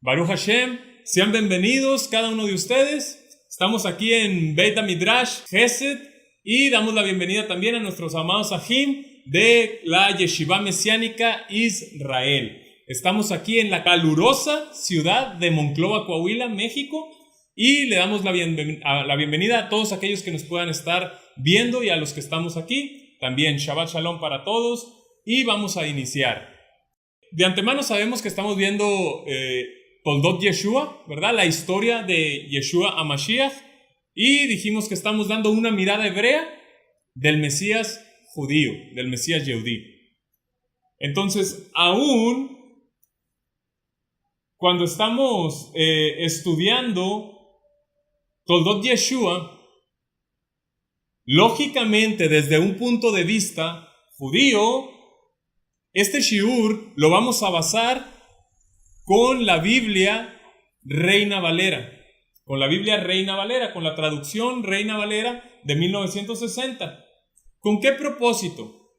Baruch Hashem, sean bienvenidos cada uno de ustedes. Estamos aquí en Beit HaMidrash Gesed y damos la bienvenida también a nuestros amados Ajim de la Yeshiva Mesiánica Israel. Estamos aquí en la calurosa ciudad de Monclova, Coahuila, México, y le damos la bienvenida a todos aquellos que nos puedan estar viendo y a los que estamos aquí. También Shabbat Shalom para todos y vamos a iniciar. De antemano sabemos que estamos viendo Toldot Yeshua, ¿verdad? La historia de Yeshua HaMashiach, y dijimos que estamos dando una mirada hebrea del Mesías judío, del Mesías Yehudí. Entonces, aún cuando estamos estudiando Toldot Yeshua, lógicamente desde un punto de vista judío, este shiur lo vamos a basar con la Biblia Reina Valera, con la traducción Reina Valera de 1960. ¿Con qué propósito?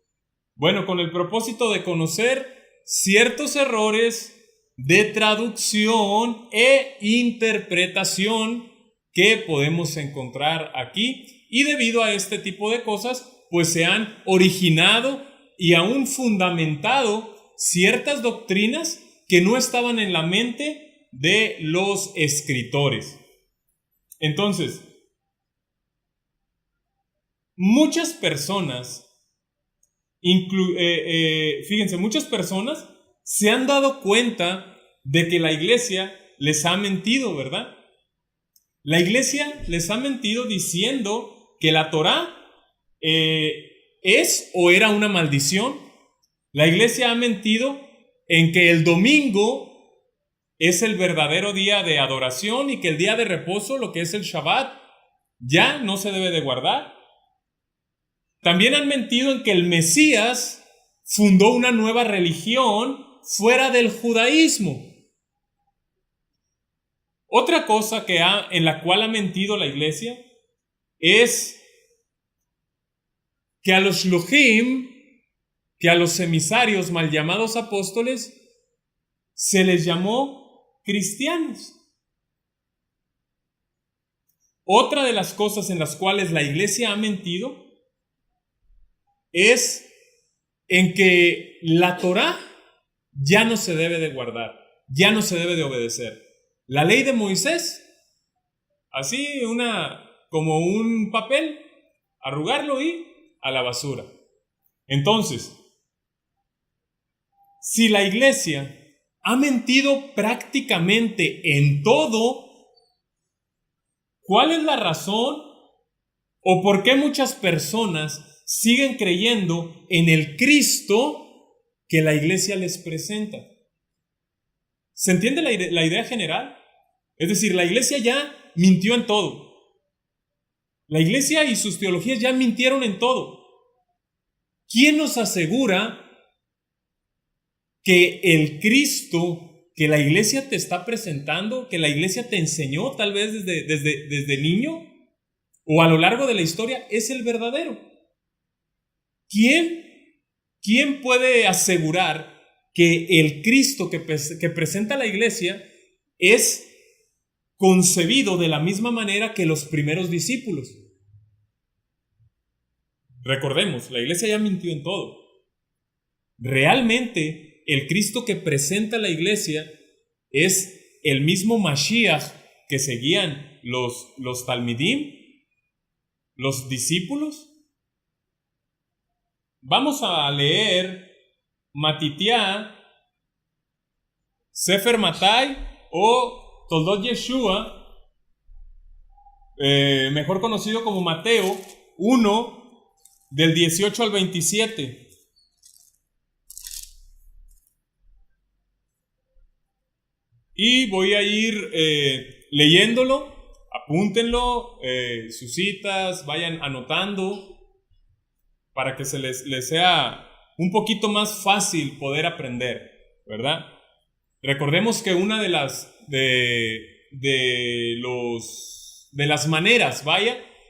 Bueno, con el propósito de conocer ciertos errores de traducción e interpretación que podemos encontrar aquí, y debido a este tipo de cosas, pues se han originado y aún fundamentado ciertas doctrinas que no estaban en la mente de los escritores. Entonces, muchas personas, muchas personas se han dado cuenta de que la iglesia les ha mentido, ¿verdad? La iglesia les ha mentido diciendo que la Torá es o era una maldición. La iglesia ha mentido en que el domingo es el verdadero día de adoración y que el día de reposo, lo que es el Shabbat, ya no se debe de guardar. También han mentido en que el Mesías fundó una nueva religión fuera del judaísmo. Otra cosa en la cual ha mentido la iglesia es que a los shluchim, que a los emisarios mal llamados apóstoles, se les llamó cristianos. Otra de las cosas en las cuales la iglesia ha mentido es en que la Torá ya no se debe de guardar, ya no se debe de obedecer. La ley de Moisés, así como un papel, arrugarlo y a la basura. Entonces, si la iglesia ha mentido prácticamente en todo, ¿cuál es la razón o por qué muchas personas siguen creyendo en el Cristo que la iglesia les presenta? ¿Se entiende la idea general? Es decir, la iglesia ya mintió en todo. La iglesia y sus teologías ya mintieron en todo. ¿Quién nos asegura que el Cristo que la iglesia te está presentando, que la iglesia te enseñó tal vez desde niño o a lo largo de la historia, es el verdadero? ¿Quién puede asegurar que el Cristo que presenta la iglesia es concebido de la misma manera que los primeros discípulos? Recordemos, la iglesia ya mintió en todo. Realmente, el Cristo que presenta la iglesia es el mismo Mashiach que seguían los Talmidim, los discípulos. Vamos a leer Matitiá, Sefer Matai o Toldot Yeshua, mejor conocido como Mateo 1, del 18 al 27. Y voy a ir leyéndolo, apúntenlo, sus citas, vayan anotando para que se les sea un poquito más fácil poder aprender, ¿verdad? Recordemos que una de las maneras,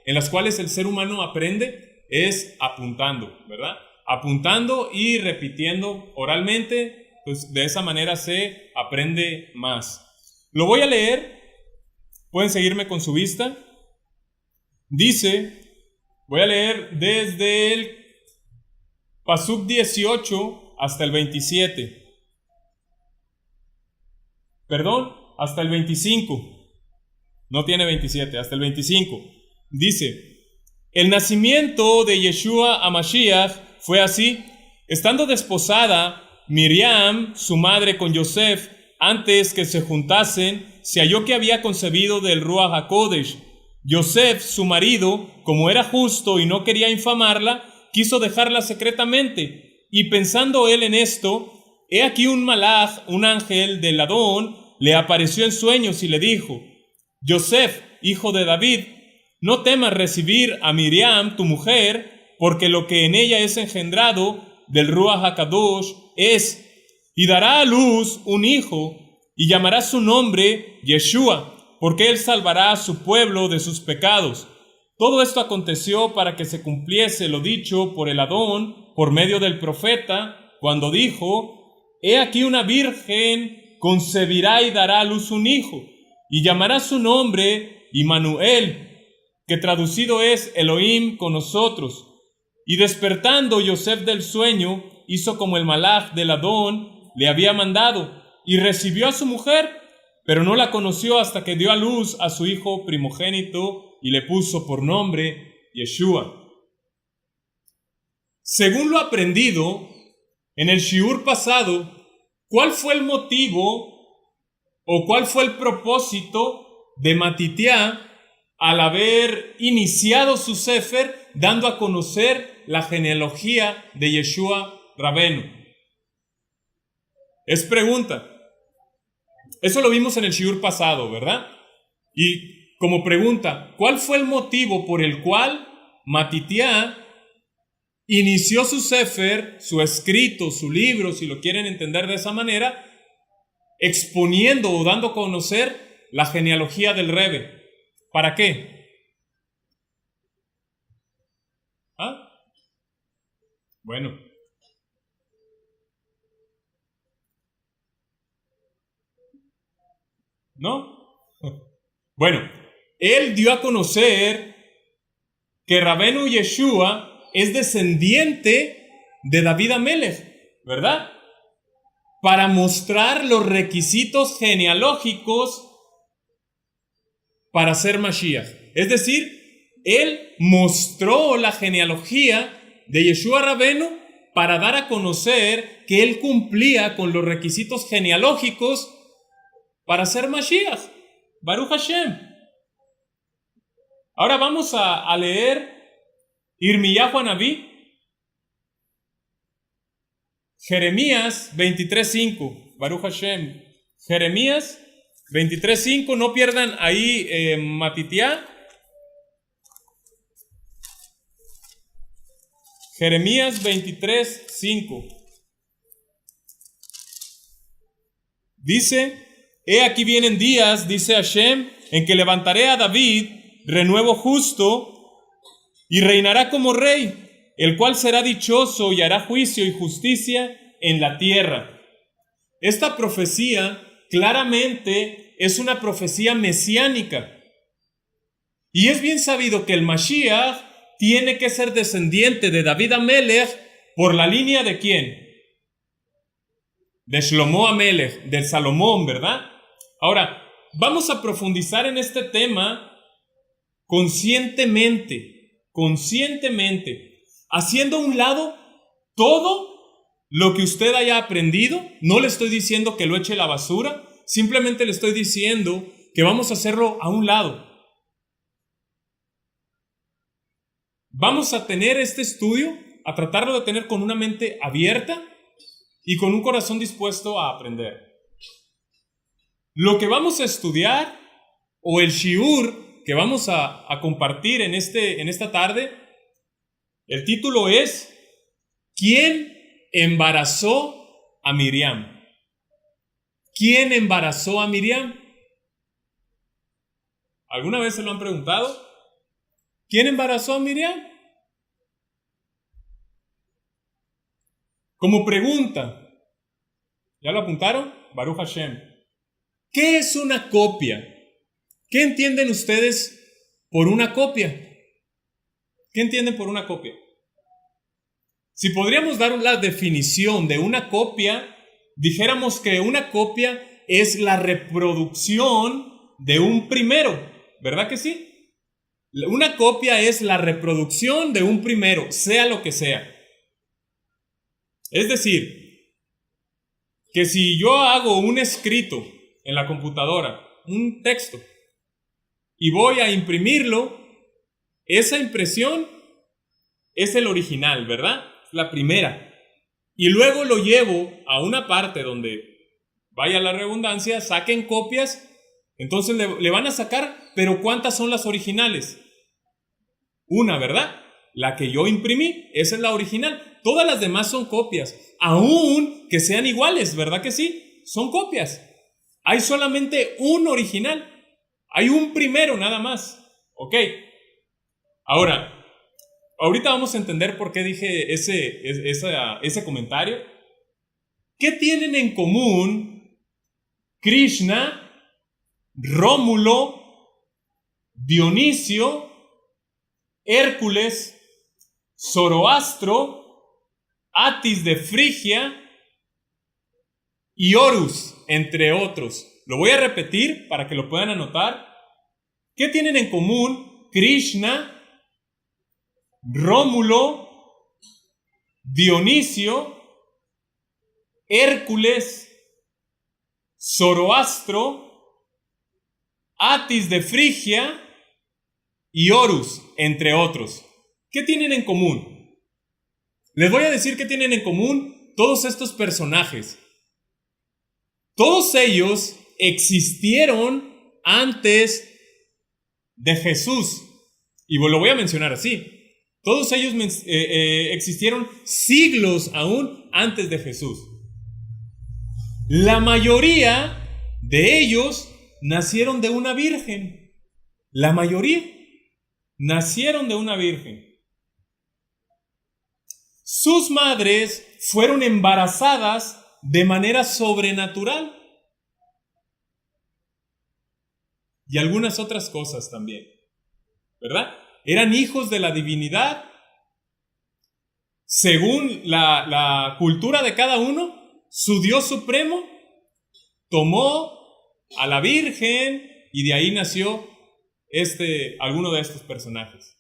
en las cuales el ser humano aprende es apuntando, ¿verdad? Apuntando y repitiendo oralmente, pues de esa manera se aprende más. Lo voy a leer, pueden seguirme con su vista. Dice, voy a leer desde el Pasuk 18 hasta el 27. Perdón, hasta el 25. No tiene 27, hasta el 25. Dice, el nacimiento de Yeshua a Mashiach fue así. Estando desposada Miriam, su madre, con Yosef, antes que se juntasen, se halló que había concebido del Ruach HaKodesh. Yosef, su marido, como era justo y no quería infamarla, quiso dejarla secretamente. Y pensando él en esto, he aquí un malaj, un ángel del Adón, le apareció en sueños y le dijo, Yosef, hijo de David, no temas recibir a Miriam, tu mujer, porque lo que en ella es engendrado del Ruach HaKadosh es, y dará a luz un hijo, y llamará su nombre Yeshua, porque él salvará a su pueblo de sus pecados. Todo esto aconteció para que se cumpliese lo dicho por el Adón, por medio del profeta, cuando dijo, he aquí una virgen concebirá y dará a luz un hijo, y llamará su nombre Immanuel, que traducido es Elohim con nosotros. Y despertando Yosef del sueño, hizo como el malaj del Adón le había mandado, y recibió a su mujer, pero no la conoció hasta que dio a luz a su hijo primogénito, y le puso por nombre Yeshua. Según lo aprendido en el shiur pasado, ¿cuál fue el motivo o cuál fue el propósito de Matitiá al haber iniciado su sefer dando a conocer la genealogía de Yeshua Rabenu? Es pregunta. Eso lo vimos en el shiur pasado, ¿verdad? Y como pregunta, ¿cuál fue el motivo por el cual Matitiá inició su sefer, su escrito, su libro, si lo quieren entender de esa manera, exponiendo o dando a conocer la genealogía del Rebbe? ¿Para qué? ¿Ah? Bueno. ¿No? Bueno, él dio a conocer que Rabenu Yeshua es descendiente de David Amelech, ¿verdad? Para mostrar los requisitos genealógicos para ser Mashiach. Es decir, él mostró la genealogía de Yeshua Rabenu para dar a conocer que él cumplía con los requisitos genealógicos para ser Mashiach. Baruch Hashem. Ahora vamos a leer Irmiyahu Anabí, Jeremías 23:5. Baruch Hashem. Jeremías 23:5. No pierdan ahí Matitiá. Jeremías 23:5. Dice, he aquí vienen días, dice Hashem, en que levantaré a David, renuevo justo, y reinará como rey, el cual será dichoso y hará juicio y justicia en la tierra. Esta profecía claramente es una profecía mesiánica. Y es bien sabido que el Mashiach tiene que ser descendiente de David Amelech por la línea de ¿quién? De Shlomo Amelech, del Salomón, ¿verdad? Ahora, vamos a profundizar en este tema conscientemente, haciendo a un lado todo lo que usted haya aprendido. No le estoy diciendo que lo eche a la basura, simplemente le estoy diciendo que vamos a hacerlo a un lado. Vamos a tener este estudio, a tratarlo de tener con una mente abierta y con un corazón dispuesto a aprender. Lo que vamos a estudiar, o el shiur que vamos a compartir en esta tarde, el título es ¿Quién embarazó a Miriam? ¿Quién embarazó a Miriam? ¿Alguna vez se lo han preguntado? ¿Quién embarazó a Miriam? Como pregunta, ¿ya lo apuntaron? Baruch Hashem. ¿Qué es una copia? ¿Qué entienden ustedes por una copia? ¿Qué entienden por una copia? Si podríamos dar la definición de una copia, dijéramos que una copia es la reproducción de un primero, ¿verdad que sí? Una copia es la reproducción de un primero, sea lo que sea. Es decir, que si yo hago un escrito en la computadora, un texto, y voy a imprimirlo, esa impresión es el original, ¿verdad? La primera. Y luego lo llevo a una parte donde, vaya la redundancia, saquen copias. Entonces le van a sacar, pero ¿cuántas son las originales? Una, ¿verdad? La que yo imprimí, esa es la original. Todas las demás son copias, aun que sean iguales, ¿verdad que sí? Son copias. Hay solamente un original. Hay un primero nada más. ¿Ok? Ahora, ahorita vamos a entender por qué dije ese comentario. ¿Qué tienen en común Krishna, Rómulo, Dionisio, Hércules, Zoroastro, Atis de Frigia y Horus, entre otros? Lo voy a repetir para que lo puedan anotar. ¿Qué tienen en común Krishna, Rómulo, Dionisio, Hércules, Zoroastro, Atis de Frigia y Horus, entre otros? ¿Qué tienen en común? Les voy a decir qué tienen en común todos estos personajes. Todos ellos existieron antes de Jesús. Y lo voy a mencionar así. Todos ellos existieron siglos aún antes de Jesús. La mayoría de ellos nacieron de una virgen. La mayoría nacieron de una virgen. Sus madres fueron embarazadas de manera sobrenatural. Y algunas otras cosas también, ¿verdad? Eran hijos de la divinidad. Según la cultura de cada uno, su Dios supremo tomó a la Virgen y de ahí nació alguno de estos personajes.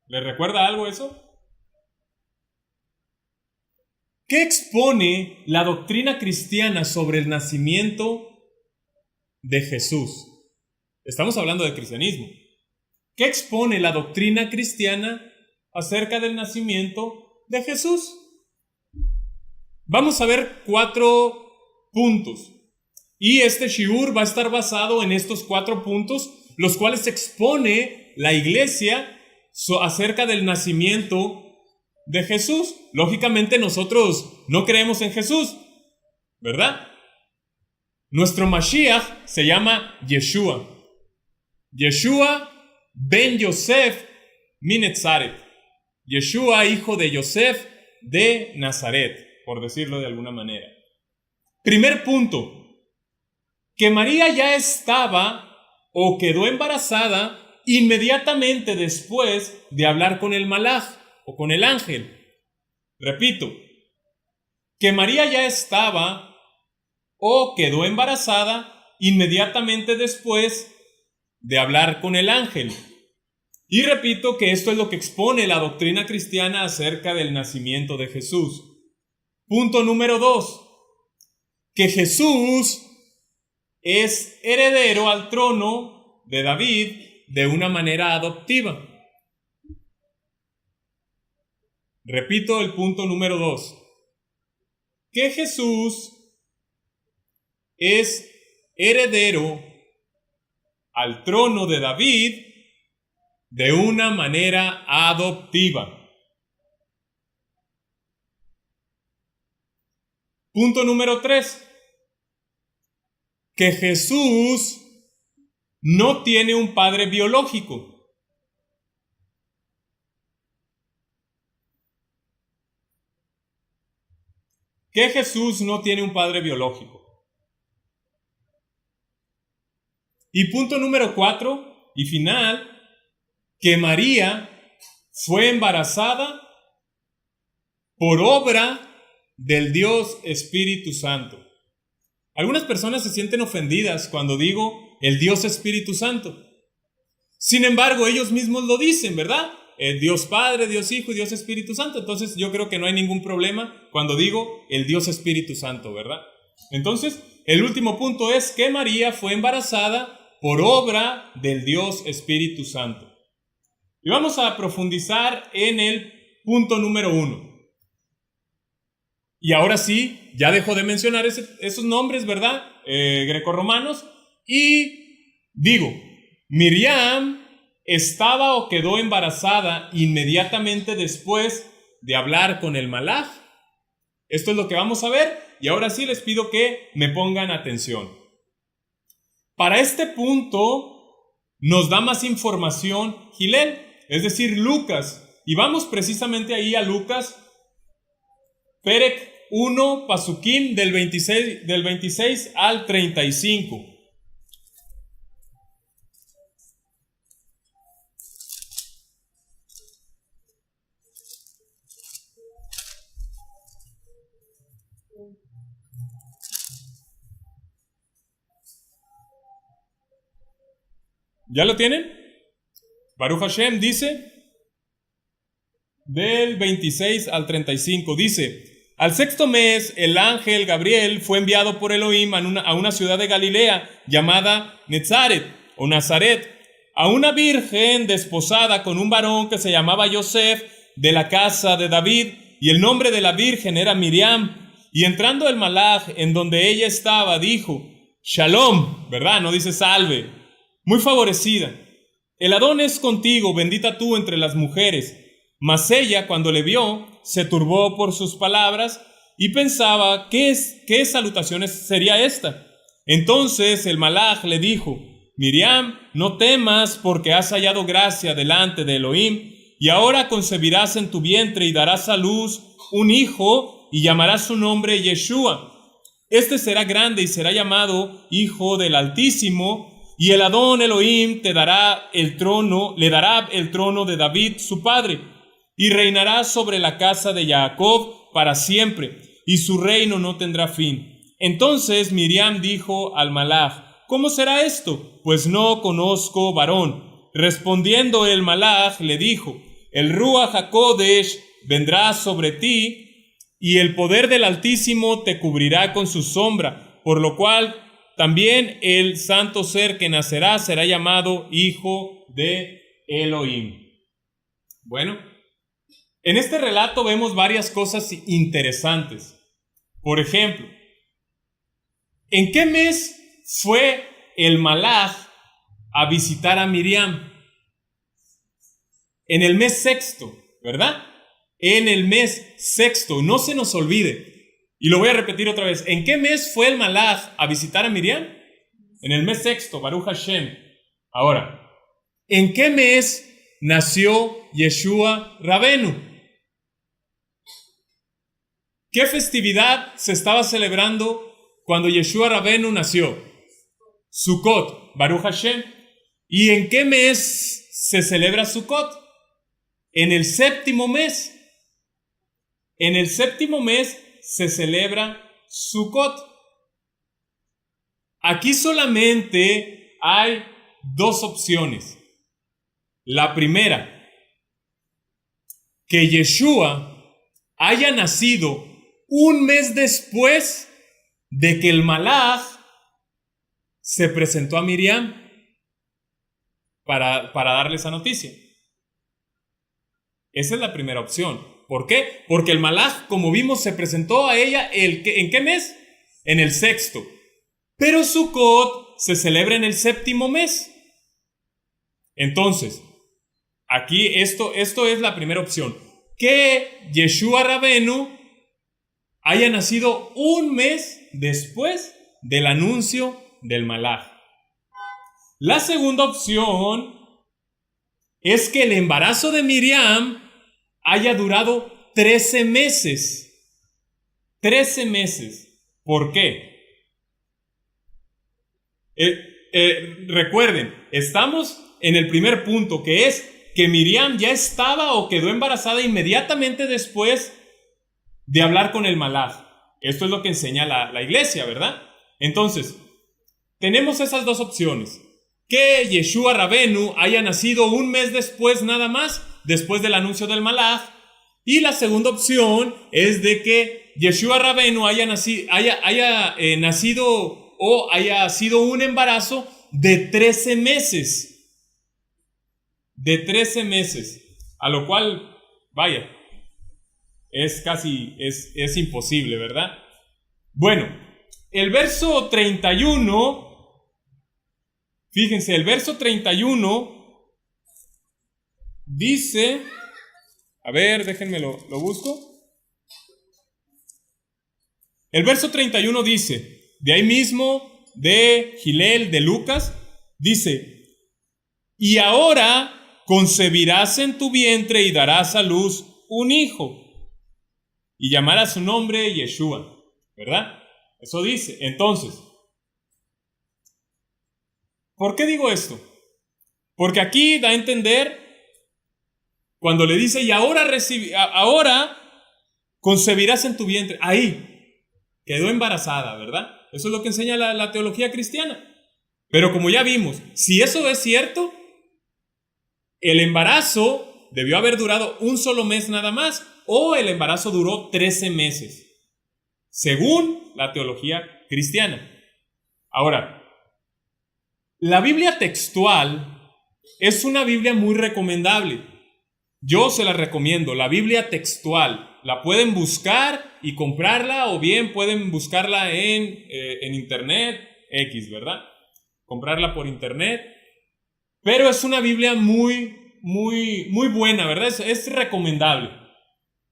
¿Les recuerda algo eso? ¿Qué expone la doctrina cristiana sobre el nacimiento de Jesús? Estamos hablando de cristianismo. ¿Qué expone la doctrina cristiana acerca del nacimiento de Jesús? Vamos a ver 4 puntos. Y este shiur va a estar basado en estos 4 puntos, los cuales expone la iglesia acerca del nacimiento de Jesús. Lógicamente nosotros no creemos en Jesús, ¿verdad? Nuestro Mashiach se llama Yeshua. Yeshua ben Yosef Minetzaret. Yeshua, hijo de Yosef de Nazaret, por decirlo de alguna manera. Primer punto, que María ya estaba o quedó embarazada inmediatamente después de hablar con el malaj o con el ángel. Repito, que María ya estaba o quedó embarazada inmediatamente después de hablar con el ángel. Y repito que esto es lo que expone la doctrina cristiana acerca del nacimiento de Jesús. Punto número 2, que Jesús es heredero al trono de David de una manera adoptiva. Repito el punto número 2, que Jesús es heredero al trono de David de una manera adoptiva. Punto número 3, que Jesús no tiene un padre biológico. que Jesús no tiene un padre biológico. Y punto número 4 y final, que María fue embarazada por obra del Dios Espíritu Santo. Algunas personas se sienten ofendidas cuando digo el Dios Espíritu Santo. Sin embargo, ellos mismos lo dicen, ¿verdad? El Dios Padre, Dios Hijo y Dios Espíritu Santo. Entonces yo creo que no hay ningún problema cuando digo el Dios Espíritu Santo, ¿verdad? Entonces, el último punto es que María fue embarazada por obra del Dios Espíritu Santo. Y vamos a profundizar en el punto número 1. Y ahora sí, ya dejo de mencionar esos nombres, ¿verdad? Grecorromanos. Y digo, Miriam estaba o quedó embarazada inmediatamente después de hablar con el malaj. Esto es lo que vamos a ver. Y ahora sí les pido que me pongan atención. Para este punto nos da más información Gilel, es decir, Lucas. Y vamos precisamente ahí a Lucas, Perec 1, Pasukim, del 26 al 35. ¿Ya lo tienen? Baruch Hashem dice, del 26 al 35, dice: al sexto mes, el ángel Gabriel fue enviado por Elohim a una ciudad de Galilea llamada Netzaret o Nazaret, a una virgen desposada con un varón que se llamaba Yosef, de la casa de David, y el nombre de la virgen era Miriam. Y entrando el malaj en donde ella estaba, dijo: Shalom, ¿verdad? No dice salve. Muy favorecida. El Adón es contigo, bendita tú entre las mujeres. Mas ella, cuando le vio, se turbó por sus palabras y pensaba, ¿qué salutación sería esta? Entonces el malaj le dijo: Miriam, no temas, porque has hallado gracia delante de Elohim, y ahora concebirás en tu vientre y darás a luz un hijo, y llamarás su nombre Yeshua. Este será grande y será llamado Hijo del Altísimo, y el Adón Elohim le dará el trono de David su padre, y reinará sobre la casa de Jacob para siempre, y su reino no tendrá fin. Entonces Miriam dijo al malaj: ¿cómo será esto? Pues no conozco varón. Respondiendo el malaj le dijo: el Ruach HaKodesh vendrá sobre ti, y el poder del Altísimo te cubrirá con su sombra, por lo cual también el santo ser que nacerá será llamado Hijo de Elohim. Bueno, en este relato vemos varias cosas interesantes. Por ejemplo, ¿en qué mes fue el malaj a visitar a Miriam? En el mes sexto, ¿verdad? En el mes sexto, no se nos olvide. Y lo voy a repetir otra vez. ¿En qué mes fue el malaj a visitar a Miriam? En el mes sexto, Baruch Hashem. Ahora, ¿en qué mes nació Yeshua Rabenu? ¿Qué festividad se estaba celebrando cuando Yeshua Rabenu nació? Sukkot, Baruch Hashem. ¿Y en qué mes se celebra Sukkot? En el séptimo mes. En el séptimo mes se celebra Sukkot. Aquí solamente hay dos opciones. La primera, que Yeshua haya nacido un mes después de que el malaj se presentó a Miriam para darle esa noticia. Esa es la primera opción. ¿Por qué? Porque el malaj, como vimos, se presentó a ella ¿en qué mes? En el sexto. Pero Sukkot se celebra en el séptimo mes. Entonces, aquí esto es la primera opción. Que Yeshua Rabenu haya nacido un mes después del anuncio del malaj. La segunda opción es que el embarazo de Miriam haya durado 13 meses. 13 meses. ¿Por qué? Recuerden, estamos en el primer punto, que es que Miriam ya estaba o quedó embarazada inmediatamente después de hablar con el malaj. Esto es lo que enseña la iglesia, ¿verdad? Entonces, tenemos esas dos opciones. Que Yeshua Rabenu haya nacido un mes después nada más, después del anuncio del malaj. Y la segunda opción es de que Yeshua Rabenu haya nacido o haya sido un embarazo de 13 meses. De 13 meses. A lo cual, vaya, es imposible, ¿verdad? Bueno, el verso 31, fíjense, el verso 31 dice, a ver, déjenme lo busco. El verso 31 dice, de ahí mismo, de Gilel, de Lucas, dice, y ahora concebirás en tu vientre y darás a luz un hijo, y llamarás su nombre Yeshua, ¿verdad? Eso dice. Entonces, ¿por qué digo esto? Porque aquí da a entender, cuando le dice, y ahora concebirás en tu vientre, ahí quedó embarazada, ¿verdad? Eso es lo que enseña la teología cristiana. Pero como ya vimos, si eso es cierto, el embarazo debió haber durado un solo mes nada más, o el embarazo duró 13 meses, según la teología cristiana. Ahora, la Biblia textual es una Biblia muy recomendable. Yo se la recomiendo, la Biblia textual. La pueden buscar y comprarla, o bien pueden buscarla en internet, ¿verdad? Comprarla por internet. Pero es una Biblia muy buena, ¿verdad? Es recomendable.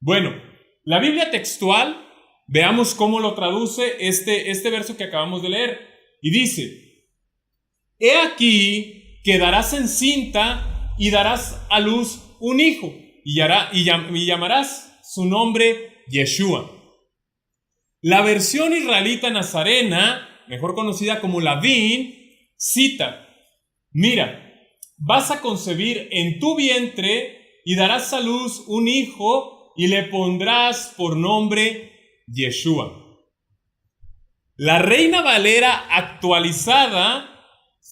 Bueno, la Biblia textual, veamos cómo lo traduce este verso que acabamos de leer. Y dice, he aquí, quedarás encinta y darás a luz un hijo, y llamarás su nombre Yeshua. La versión israelita nazarena, mejor conocida como la VIN, cita, mira, vas a concebir en tu vientre y darás a luz un hijo y le pondrás por nombre Yeshua. La Reina Valera actualizada,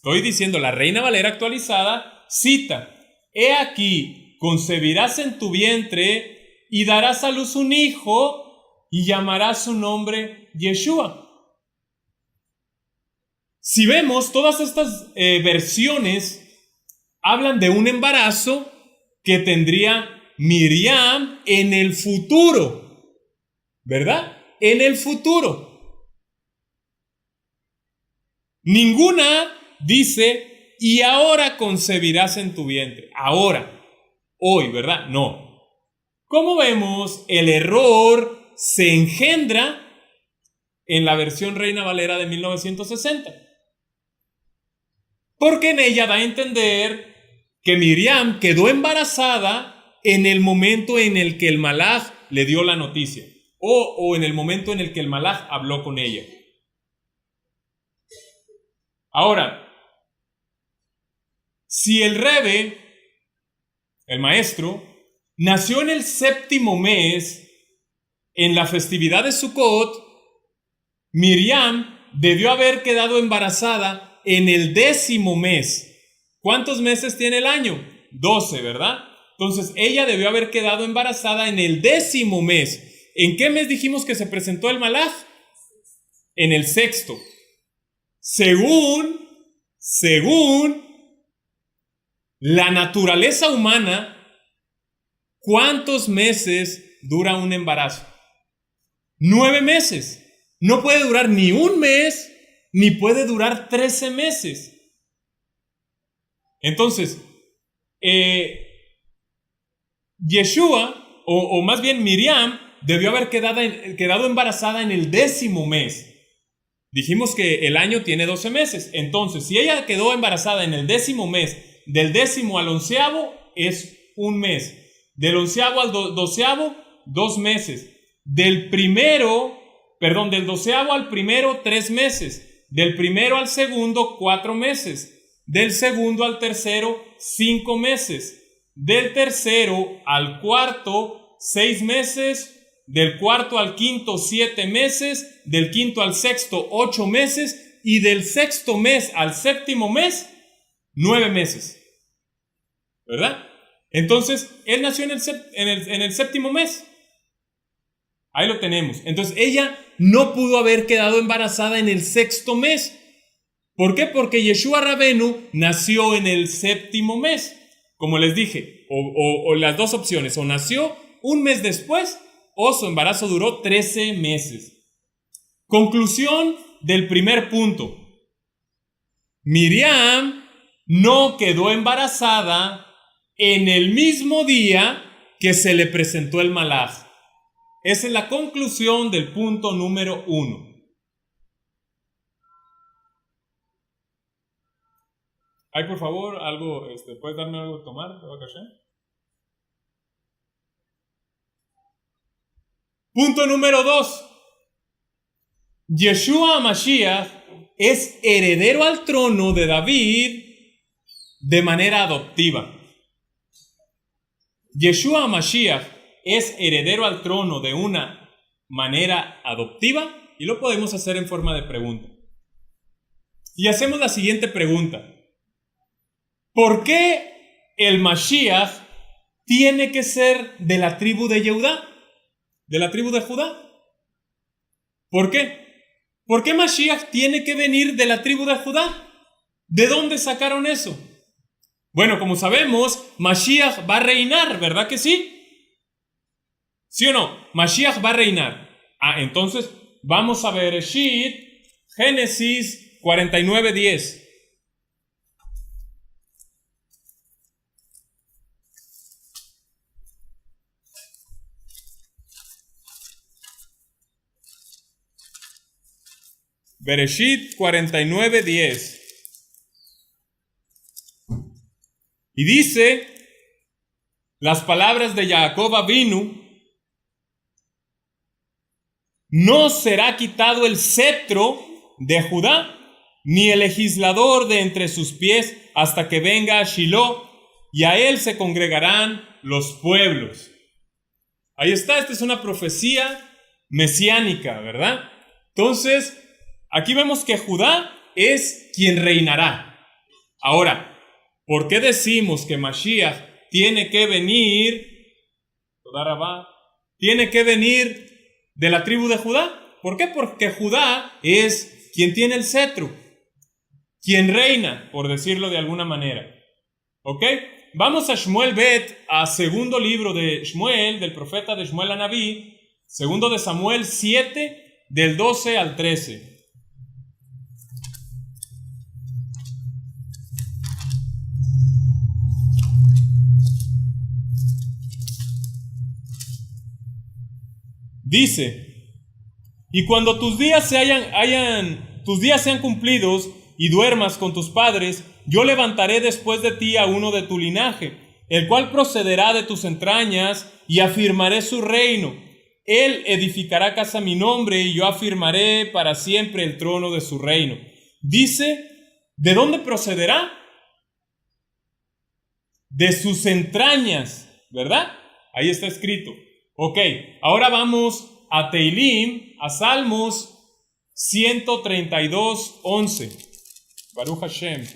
la Reina Valera actualizada, cita, he aquí, concebirás en tu vientre y darás a luz un hijo y llamarás su nombre Yeshua. Si vemos, todas estas versiones hablan de un embarazo que tendría Miriam en el futuro, ¿verdad? En el futuro. Ninguna dice, y ahora concebirás en tu vientre. Ahora, hoy, ¿verdad? No. Como vemos, el error se engendra en la versión Reina Valera de 1960. Porque en ella da a entender que Miriam quedó embarazada en el momento en el que el malaj le dio la noticia, o en el momento en el que el malaj habló con ella. Ahora, si el Rebbe, el maestro, nació en el 7º mes, en la festividad de Sukkot, Miriam debió haber quedado embarazada en el 10º mes. ¿Cuántos meses tiene el año? 12, ¿verdad? Entonces ella debió haber quedado embarazada en el 10º mes. ¿En qué mes dijimos que se presentó el malaj? En el 6º. Según la naturaleza humana, ¿cuántos meses dura un embarazo? 9 meses. No puede durar ni un mes, ni puede durar 13 meses. Entonces, Yeshua, o más bien Miriam, debió haber quedado embarazada en el 10º mes. Dijimos que el año tiene 12 meses. Entonces, si ella quedó embarazada en el 10º mes, del 10º al 11º es un mes. Del 11º al 12º, 2 meses. Del 1 del 12º al primero 3 meses, del primero al segundo 4 meses, del segundo al tercero 5 meses, del tercero al cuarto 6 meses, del cuarto al quinto 7 meses, del quinto al sexto 8 meses y del sexto mes al séptimo mes 9 meses. ¿Verdad? Entonces, él nació en el séptimo mes. Ahí lo tenemos. Entonces, ella no pudo haber quedado embarazada en el sexto mes. ¿Por qué? Porque Yeshua Rabenu nació en el séptimo mes. Como les dije, o las dos opciones, o nació un mes después, o su embarazo duró 13 meses. Conclusión del primer punto. Miriam no quedó embarazada en el mismo día que se le presentó el malaj. Esa es la conclusión del punto número 1. Ay, por favor, algo, ¿puedes darme algo de tomar? Punto número 2. Yeshua Mashiach es heredero al trono de David de manera adoptiva. Yeshua Mashiach es heredero al trono de una manera adoptiva y lo podemos hacer en forma de pregunta. Y hacemos la siguiente pregunta. ¿Por qué el Mashiach tiene que ser de la tribu de Yehudá? ¿De la tribu de Judá? ¿Por qué? ¿Por qué Mashiach tiene que venir de la tribu de Judá? ¿De dónde sacaron eso? Bueno, como sabemos, Mashiach va a reinar, ¿verdad que sí? ¿Sí o no? Mashiach va a reinar. Entonces vamos a ver Génesis 49:10. Bereshit 49:10. Y dice las palabras de Jacob Avinu: no será quitado el cetro de Judá, ni el legislador de entre sus pies, hasta que venga a Shiloh, y a él se congregarán los pueblos. Ahí está, esta es una profecía mesiánica, ¿verdad? Entonces, aquí vemos que Judá es quien reinará. Ahora, ¿por qué decimos que Mashiach tiene que venir de la tribu de Judá? ¿Por qué? Porque Judá es quien tiene el cetro, quien reina, por decirlo de alguna manera. ¿Ok? Vamos a Shmuel Bet, a segundo libro de Shmuel, del profeta de Shmuel Anabí, segundo de Samuel 7, del 12 al 13. Dice: y cuando tus días sean cumplidos y duermas con tus padres, yo levantaré después de ti a uno de tu linaje, el cual procederá de tus entrañas, y afirmaré su reino. Él edificará casa a mi nombre, y yo afirmaré para siempre el trono de su reino. Dice, ¿de dónde procederá? De sus entrañas, ¿verdad? Ahí está escrito. Ok, ahora vamos a Teilim, a Salmos 132:11. Baruch Hashem.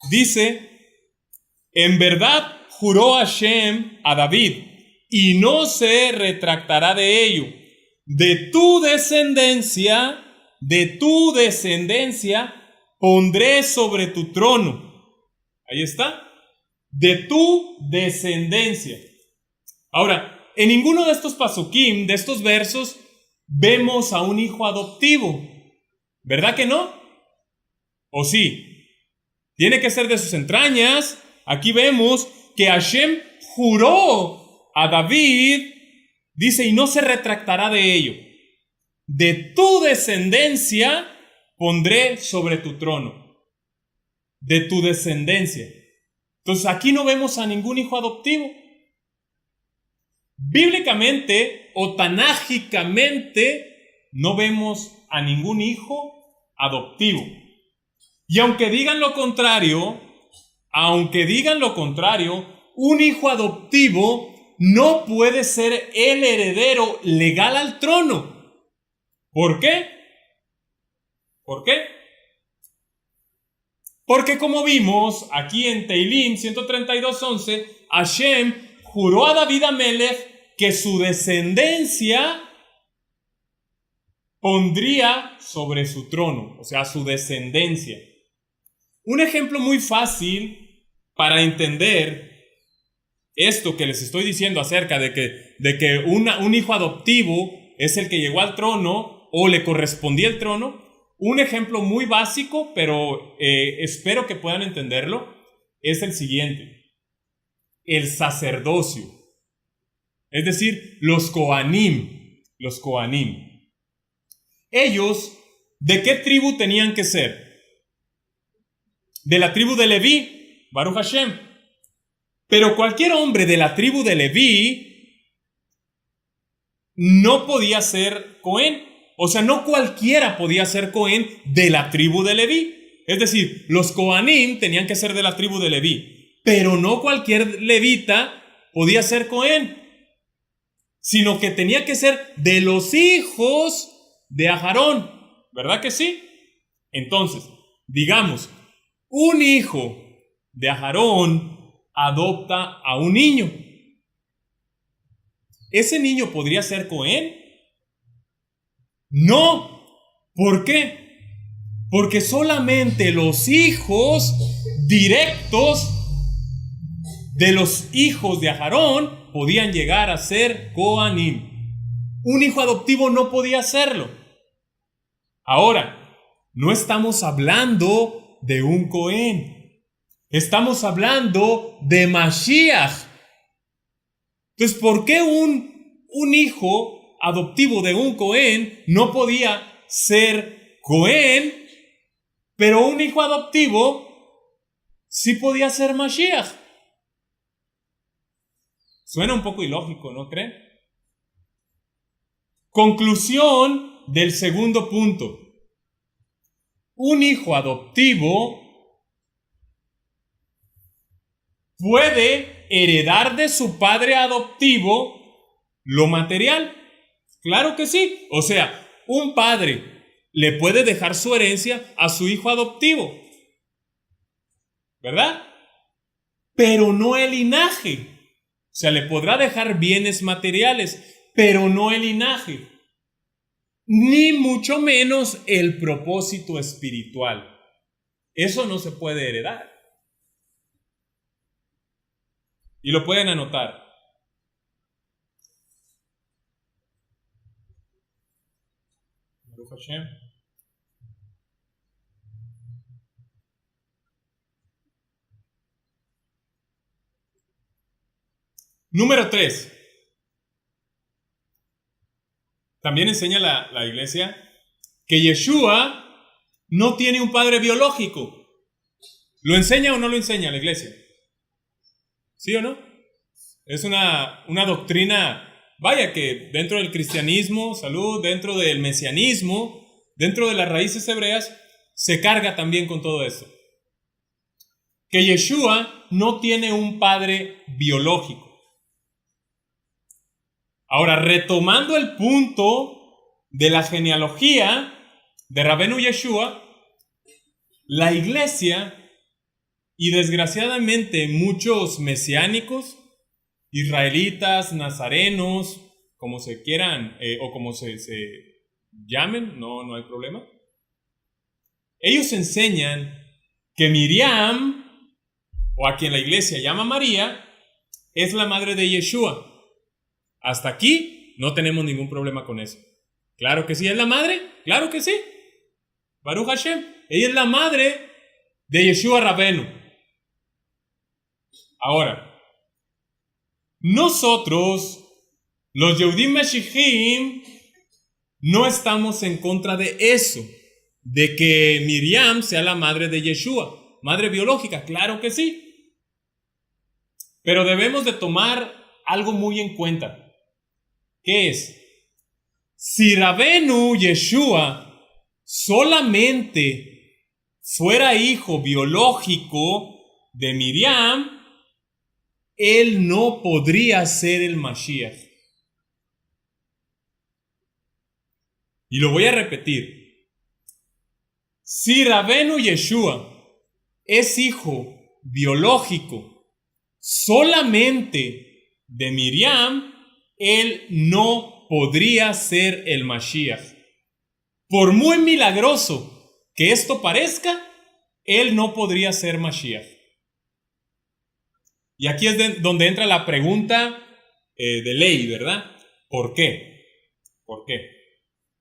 Dice: en verdad juró Hashem a David, y no se retractará de ello. De tu descendencia pondré sobre tu trono. Ahí está. De tu descendencia. Ahora, en ninguno de estos pasukim, de estos versos, vemos a un hijo adoptivo. ¿Verdad que no? ¿O sí? Tiene que ser de sus entrañas. Aquí vemos que Hashem juró a David. Dice, y no se retractará de ello. De tu descendencia pondré sobre tu trono, de tu descendencia. Entonces aquí no vemos a ningún hijo adoptivo. Bíblicamente o tanágicamente no vemos a ningún hijo adoptivo. Y aunque digan lo contrario, un hijo adoptivo no puede ser el heredero legal al trono. ¿Por qué? ¿Por qué? Porque como vimos aquí en Teilim 132:11, Hashem juró a David Amelech que su descendencia pondría sobre su trono, o sea, su descendencia. Un ejemplo muy fácil para entender esto que les estoy diciendo acerca de que un hijo adoptivo es el que llegó al trono o le correspondía el trono. Un ejemplo muy básico, pero espero que puedan entenderlo, es el siguiente. El sacerdocio. Es decir, los Kohanim. Los Kohanim. Ellos, ¿de qué tribu tenían que ser? De la tribu de Leví, Baruch Hashem. Pero cualquier hombre de la tribu de Leví no podía ser Cohen. O sea, no cualquiera podía ser Cohen de la tribu de Leví. Es decir, los Kohanim tenían que ser de la tribu de Leví. Pero no cualquier levita podía ser Cohen, sino que tenía que ser de los hijos de Aarón. ¿Verdad que sí? Entonces, digamos, un hijo de Aarón adopta a un niño. ¿Ese niño podría ser Cohen? No. ¿Por qué? Porque solamente los hijos directos de los hijos de Aarón podían llegar a ser Kohanim. Un hijo adoptivo no podía hacerlo. Ahora, no estamos hablando de un Cohen. Estamos hablando de Mashiach. Entonces, ¿por qué un hijo adoptivo de un Cohen no podía ser Cohen, pero un hijo adoptivo sí podía ser Mashiach? Suena un poco ilógico, ¿no creen? Conclusión del segundo punto. Un hijo adoptivo puede heredar de su padre adoptivo lo material. Claro que sí. O sea, un padre le puede dejar su herencia a su hijo adoptivo, ¿verdad? Pero no el linaje. O sea, le podrá dejar bienes materiales, pero no el linaje. Ni mucho menos el propósito espiritual. Eso no se puede heredar. Y lo pueden anotar. Baruch Hashem. Número 3. También enseña la iglesia que Yeshua no tiene un padre biológico. ¿Lo enseña o no lo enseña la iglesia? ¿Sí o no? Es una doctrina, vaya, que dentro del cristianismo, dentro del mesianismo, dentro de las raíces hebreas, se carga también con todo eso. Que Yeshua no tiene un padre biológico. Ahora, retomando el punto de la genealogía de Rabenu Yeshua, la iglesia y desgraciadamente muchos mesiánicos, israelitas, nazarenos, como se quieran o como se llamen, no hay problema. Ellos enseñan que Miriam, o a quien la iglesia llama María, es la madre de Yeshua. Hasta aquí no tenemos ningún problema con eso. Claro que sí, ¿es la madre? Claro que sí. Baruch Hashem, ella es la madre de Yeshua Rabenu. Ahora, nosotros, los Yehudim Meshijim, no estamos en contra de eso. de que Miriam sea la madre de Yeshua, madre biológica, claro que sí. Pero debemos de tomar algo muy en cuenta. ¿Qué es? Si Rabenu Yeshua solamente fuera hijo biológico de Miriam, él no podría ser el Mashiach. Y lo voy a repetir. Si Rabenu Yeshua es hijo biológico solamente de Miriam, él no podría ser el Mashiach. Por muy milagroso que esto parezca, él no podría ser Mashiach. Y aquí es donde entra la pregunta de ley, ¿verdad? ¿Por qué? ¿Por qué?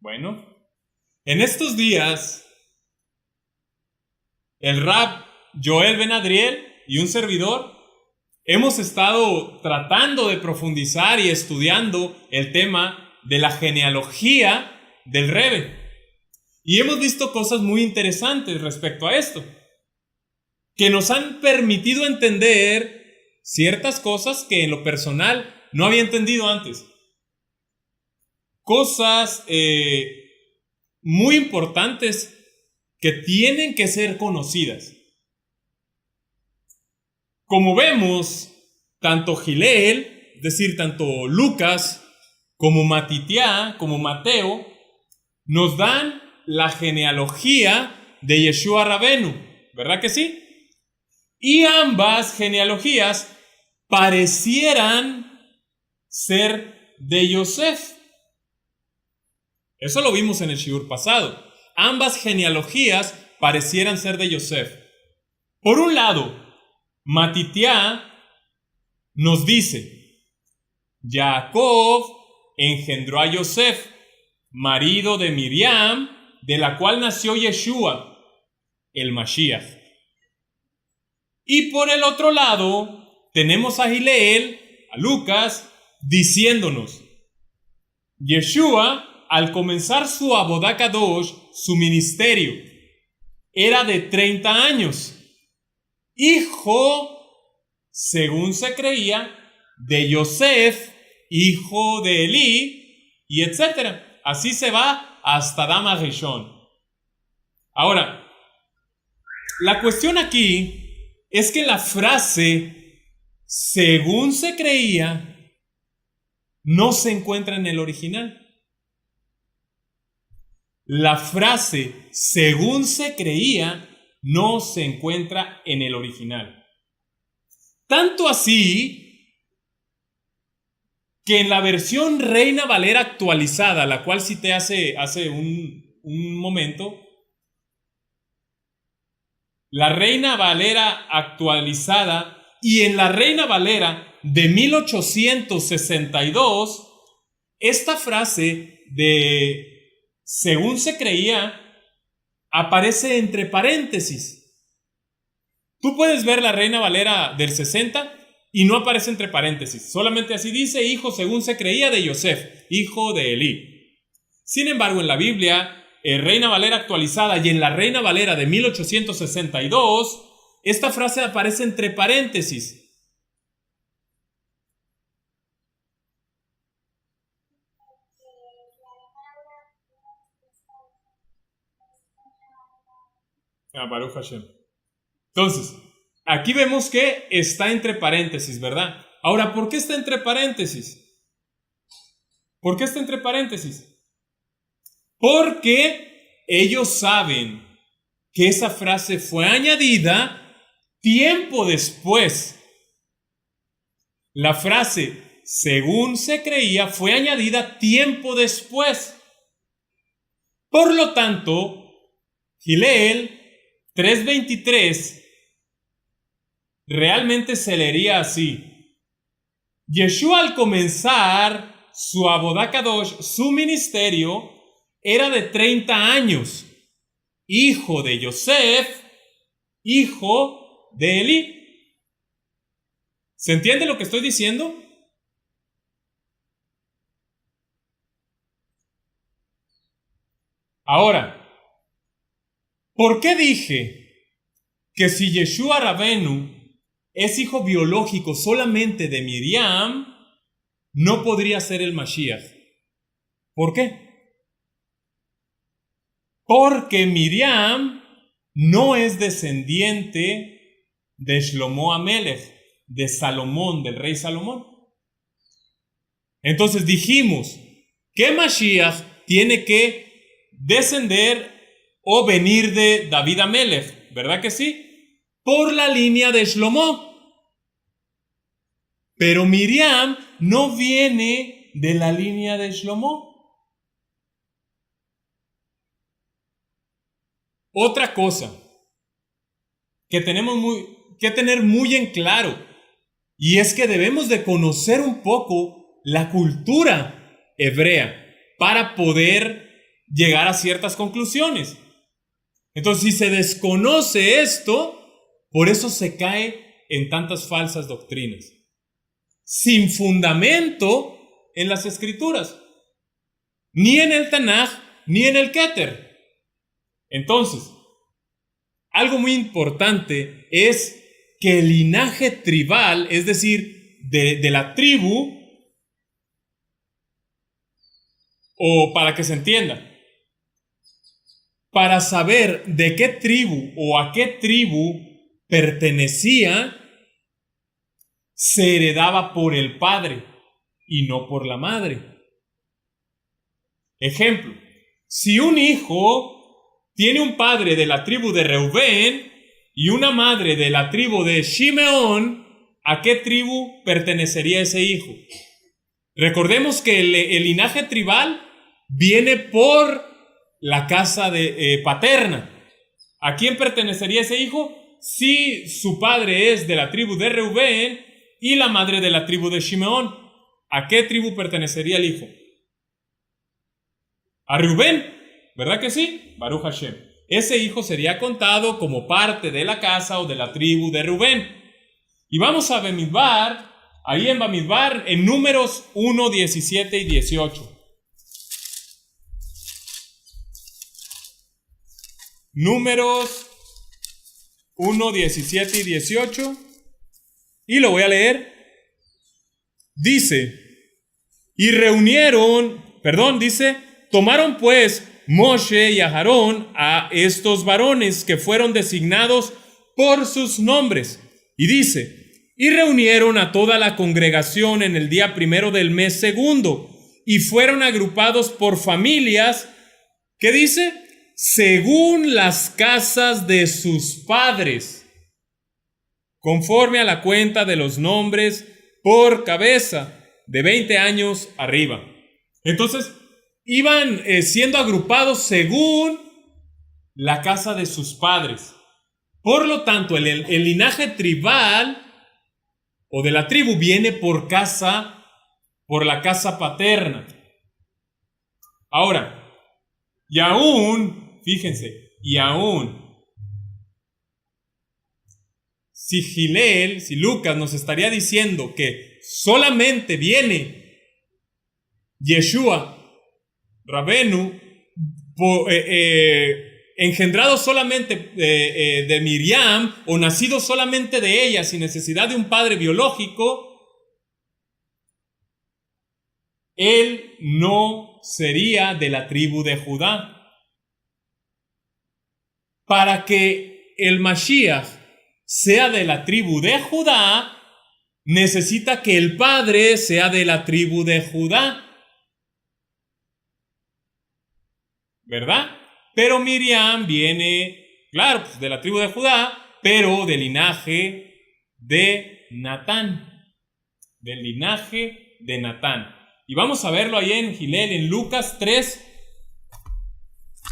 Bueno, en estos días, el Rab Joel Ben Adriel y un servidor hemos estado tratando de profundizar y estudiando el tema de la genealogía del Rebbe. Y hemos visto cosas muy interesantes respecto a esto, que nos han permitido entender ciertas cosas que en lo personal no había entendido antes. Cosas muy importantes que tienen que ser conocidas. Como vemos, tanto Gileel, es decir, tanto Lucas, como Matitiá, como Mateo, nos dan la genealogía de Yeshua Rabenu, ¿verdad que sí? Y ambas genealogías parecieran ser de Yosef. Eso lo vimos en el shiur pasado. Ambas genealogías parecieran ser de Yosef. Por un lado, Matitiá nos dice: Jacob engendró a Yosef, marido de Miriam, de la cual nació Yeshua, el Mashiach. Y por el otro lado, tenemos a Gileel, a Lucas, diciéndonos: Yeshua, al comenzar su Avodat Kadosh, su ministerio, era de 30 años, hijo, según se creía, de Yosef, hijo de Elí, y etc. Así se va hasta Adam HaRishon. Ahora, la cuestión aquí es que la frase, según se creía, no se encuentra en el original. La frase, según se creía, no se encuentra en el original. Tanto así que en la versión Reina Valera actualizada, la cual cité hace un momento, la Reina Valera actualizada y en la Reina Valera de 1862, esta frase de según se creía aparece entre paréntesis. Tú puedes ver la Reina Valera del 60 y no aparece entre paréntesis. Solamente así dice: hijo según se creía de Yosef, hijo de Elí. Sin embargo, en la Biblia, Reina Valera actualizada y en la Reina Valera de 1862, esta frase aparece entre paréntesis. Baruch Hashem. Entonces, aquí vemos que está entre paréntesis, ¿verdad? Ahora, ¿por qué está entre paréntesis? ¿Por qué está entre paréntesis? Porque ellos saben que esa frase fue añadida tiempo después. La frase, según se creía, fue añadida tiempo después. Por lo tanto, Gileel 3:23 realmente se leería así: Yeshua, al comenzar su Avodat Kadosh, su ministerio, era de 30 años, hijo de Yosef, hijo de Elí. ¿Se entiende lo que estoy diciendo? Ahora, ¿Por qué dije que si Yeshua Rabenu es hijo biológico solamente de Miriam, no podría ser el Mashiach? ¿Por qué? Porque Miriam no es descendiente de Shlomo Amelech, de Salomón, del rey Salomón. Entonces dijimos que Mashiach tiene que descender o venir de David Amelech, ¿verdad que sí? Por la línea de Shlomo. Pero Miriam no viene de la línea de Shlomo. Otra cosa que tenemos que tener muy en claro, y es que debemos de conocer un poco la cultura hebrea para poder llegar a ciertas conclusiones. Entonces, si se desconoce esto, por eso se cae en tantas falsas doctrinas, sin fundamento en las Escrituras, ni en el Tanaj, ni en el Keter. Entonces, algo muy importante es que el linaje tribal, es decir, de la tribu, o para que se entienda, para saber de qué tribu o a qué tribu pertenecía, se heredaba por el padre y no por la madre. Ejemplo, si un hijo tiene un padre de la tribu de Reubén y una madre de la tribu de Shimeón, ¿a qué tribu pertenecería ese hijo? Recordemos que el linaje tribal viene por la casa paterna. ¿A quién pertenecería ese hijo? Si su padre es de la tribu de Reubén y la madre de la tribu de Shimeón, ¿a qué tribu pertenecería el hijo? A Reubén, ¿verdad que sí? Baruch Hashem. Ese hijo sería contado como parte de la casa o de la tribu de Reubén. Y vamos a Bamidbar, ahí en Bamidbar, en Números 1, 17 y 18. Números 1, 17 y 18. Y lo voy a leer. Dice, tomaron pues Moshe y Aarón a estos varones que fueron designados por sus nombres. Y dice, y reunieron a toda la congregación en el día primero del mes segundo, y fueron agrupados por familias, ¿qué dice? Según las casas de sus padres, conforme a la cuenta de los nombres por cabeza, de 20 años arriba. Entonces, iban siendo agrupados según la casa de sus padres. Por lo tanto, el linaje tribal o de la tribu viene por la casa paterna. Ahora, y aún, fíjense, si Lucas nos estaría diciendo que solamente viene Yeshua Rabenu, engendrado solamente de Miriam, o nacido solamente de ella, sin necesidad de un padre biológico, él no sería de la tribu de Judá. Para que el Mashiach sea de la tribu de Judá, necesita que el padre sea de la tribu de Judá, ¿verdad? Pero Miriam viene, claro, pues de la tribu de Judá, pero del linaje de Natán. Del linaje de Natán. Y vamos a verlo ahí en Gilel, en Lucas 3.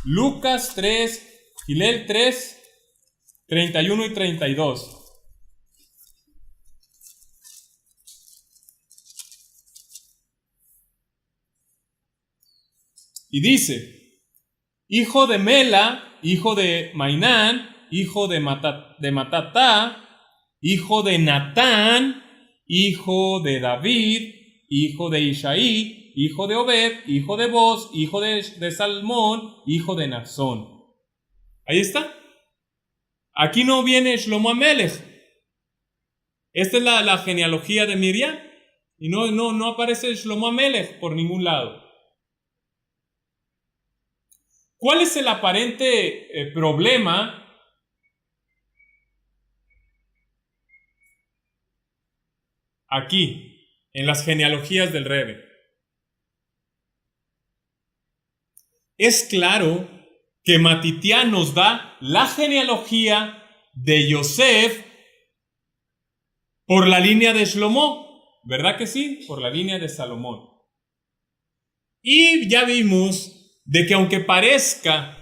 Lucas 3, Gilel 3, 31 y 32. Y dice, hijo de Mela, hijo de Mainán, hijo de Matatá, hijo de Natán, hijo de David, hijo de Isaí, hijo de Obed, hijo de Boz, hijo de Salmón, hijo de Nazón. Ahí está. Aquí no viene Shlomo Amelech. Esta es la genealogía de Miriam. Y no aparece Shlomo Amelech por ningún lado. ¿Cuál es el aparente problema? Aquí, en las genealogías del Rebbe. Es claro que Matitiá nos da la genealogía de Yosef por la línea de Shlomo, ¿verdad que sí? Por la línea de Salomón. Y ya vimos de que aunque parezca